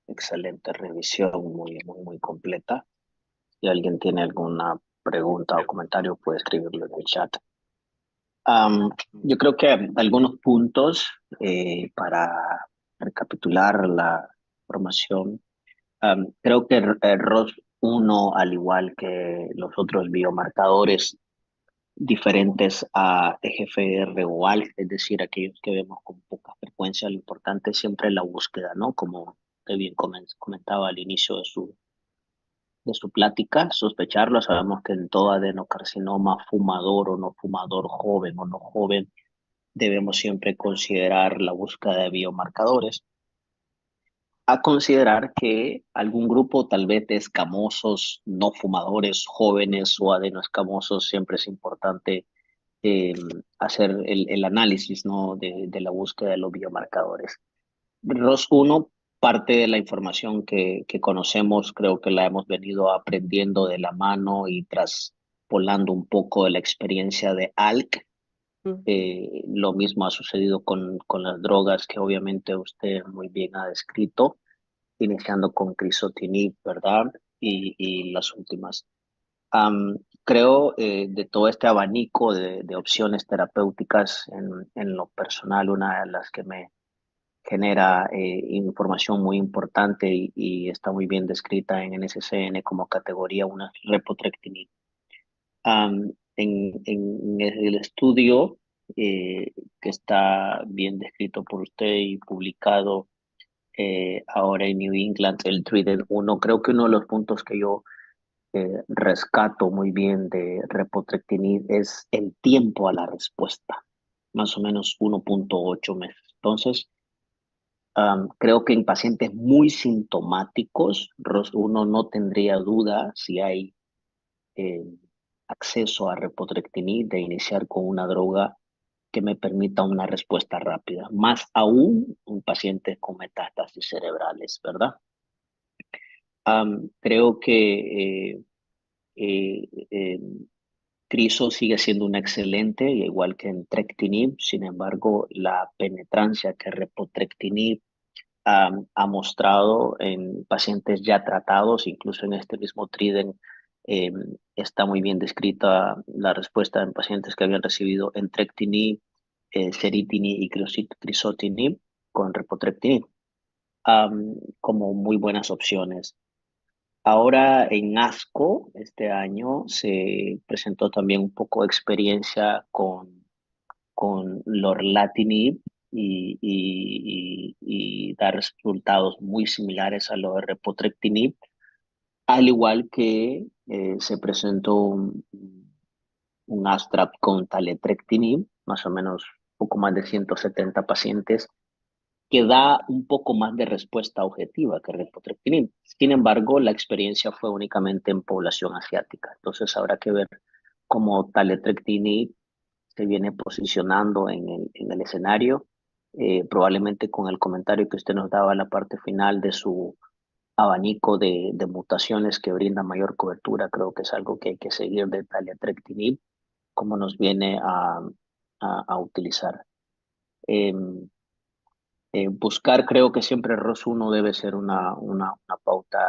Excelente revisión, muy, muy, muy completa. Si alguien tiene alguna pregunta o comentario, puede escribirlo en el chat. Yo creo que algunos puntos para recapitular la información. Creo que ROS1, al igual que los otros biomarcadores diferentes a EGFR o ALK, es decir, aquellos que vemos con poca frecuencia, lo importante es siempre la búsqueda, ¿no? Como usted bien comentaba al inicio de su plática, sospecharlo. Sabemos que en todo adenocarcinoma, fumador o no fumador, joven o no joven, debemos siempre considerar la búsqueda de biomarcadores. A considerar que algún grupo tal vez de escamosos, no fumadores, jóvenes o adenoescamosos, siempre es importante eh, hacer el análisis, ¿no? de la búsqueda de los biomarcadores. ROS1 parte de la información que conocemos, creo que la hemos venido aprendiendo de la mano y traspolando un poco de la experiencia de ALK.
Mm.
Lo mismo ha sucedido con las drogas que obviamente usted muy bien ha descrito, iniciando con crisotinib, ¿verdad? Y las últimas. Creo de todo este abanico de opciones terapéuticas, en lo personal, una de las que me genera información muy importante y está muy bien descrita en NCCN como categoría una repotrectinib. En el estudio que está bien descrito por usted y publicado ahora en New England, el Trident 1, creo que uno de los puntos que yo rescato muy bien de repotrectinib es el tiempo a la respuesta, más o menos 1.8 meses. Entonces, creo que en pacientes muy sintomáticos, uno no tendría duda si hay eh, acceso a repotrectinib de iniciar con una droga que me permita una respuesta rápida, más aún en pacientes con metástasis cerebrales, ¿verdad? Creo que eh, eh, Criso sigue siendo un excelente, igual que en Trectinib. Sin embargo, la penetrancia que repotrectinib ha mostrado en pacientes ya tratados, incluso en este mismo Trident, eh, está muy bien descrita la respuesta en pacientes que habían recibido entrectinib, ceritinib y crizotinib con repotrectinib, como muy buenas opciones. Ahora en ASCO, este año, se presentó también un poco de experiencia con lorlatinib y da resultados muy similares a lo de repotrectinib, al igual que se presentó un abstract con taletrectinib, más o menos poco más de 170 pacientes, que da un poco más de respuesta objetiva que repotrectinib. Sin embargo, la experiencia fue únicamente en población asiática. Entonces habrá que ver cómo taletrectinib se viene posicionando en el escenario, probablemente con el comentario que usted nos daba en la parte final de su abanico de mutaciones que brinda mayor cobertura. Creo que es algo que hay que seguir de taletrectinib, como nos viene a utilizar. Em, Buscar, creo que siempre ROS1 debe ser una pauta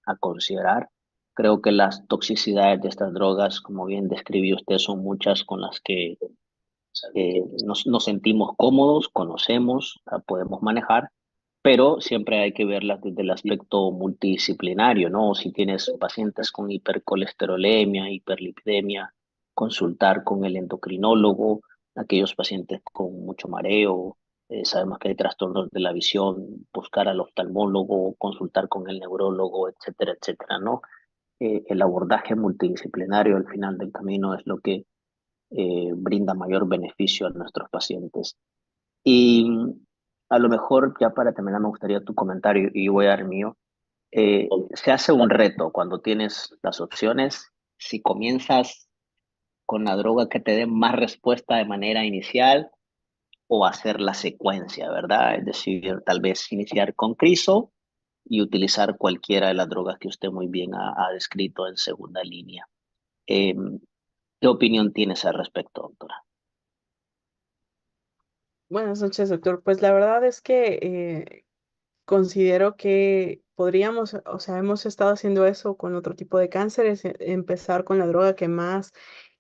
a considerar. Creo que las toxicidades de estas drogas, como bien describió usted, son muchas con las que nos sentimos cómodos, conocemos, podemos manejar, pero siempre hay que verlas desde el aspecto multidisciplinario, ¿no? Si tienes pacientes con hipercolesterolemia, hiperlipidemia, consultar con el endocrinólogo, aquellos pacientes con mucho mareo, sabemos que hay trastornos de la visión, buscar al oftalmólogo, consultar con el neurólogo, etcétera, etcétera, ¿no? El abordaje multidisciplinario al final del camino es lo que brinda mayor beneficio a nuestros pacientes. Y a lo mejor, ya para terminar, me gustaría tu comentario y yo voy a dar el mío. Se hace un reto cuando tienes las opciones. Si comienzas con la droga que te dé más respuesta de manera inicial o hacer la secuencia, ¿verdad? Es decir, tal vez iniciar con criso y utilizar cualquiera de las drogas que usted muy bien ha descrito en segunda línea. Eh, ¿Qué opinión tienes al respecto, doctora?
Buenas noches, doctor. Pues la verdad es que considero que podríamos, o sea, hemos estado haciendo eso con otro tipo de cánceres, empezar con la droga que más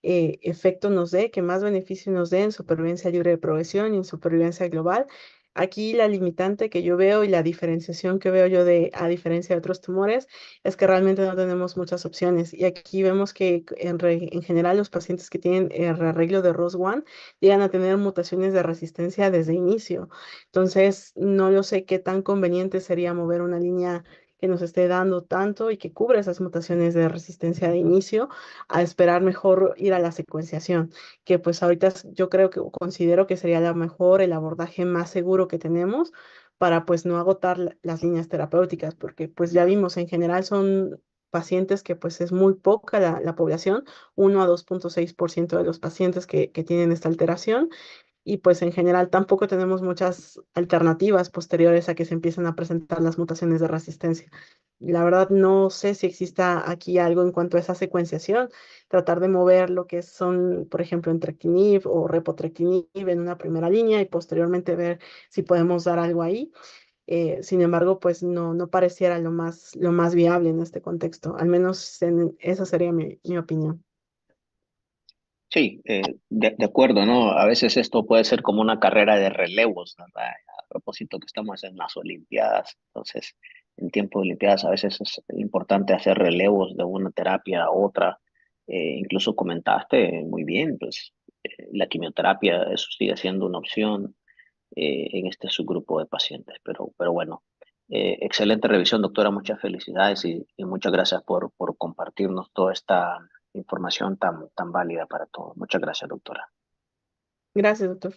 efecto nos dé, que más beneficio nos dé en supervivencia libre de progresión y en supervivencia global. Aquí la limitante que yo veo y la diferenciación que veo yo de, a diferencia de otros tumores, es que realmente no tenemos muchas opciones. Y aquí vemos que en general los pacientes que tienen rearreglo de ROS1 llegan a tener mutaciones de resistencia desde inicio. Entonces, no lo sé qué tan conveniente sería mover una línea que nos esté dando tanto y que cubra esas mutaciones de resistencia de inicio, a esperar mejor ir a la secuenciación, que pues ahorita yo creo que o considero que sería la mejor, el abordaje más seguro que tenemos para pues no agotar las líneas terapéuticas, porque pues ya vimos, en general son pacientes que pues es muy poca la población, 1 a 2.6% de los pacientes que tienen esta alteración y pues en general tampoco tenemos muchas alternativas posteriores a que se empiecen a presentar las mutaciones de resistencia. La verdad no sé si exista aquí algo en cuanto a esa secuenciación, tratar de mover lo que son, por ejemplo, entrectinib o repotrectinib en una primera línea y posteriormente ver si podemos dar algo ahí. Sin embargo, pues no pareciera lo más viable en este contexto, al menos esa sería mi opinión.
Sí, de acuerdo, ¿no? A veces esto puede ser como una carrera de relevos, ¿verdad? A propósito que estamos en las Olimpiadas, entonces en tiempo de Olimpiadas a veces es importante hacer relevos de una terapia a otra. Incluso comentaste muy bien, pues la quimioterapia, eso sigue siendo una opción en este subgrupo de pacientes, pero bueno, excelente revisión, doctora, muchas felicidades y muchas gracias por compartirnos toda esta información tan válida para todos. Muchas gracias, doctora.
Gracias, doctor.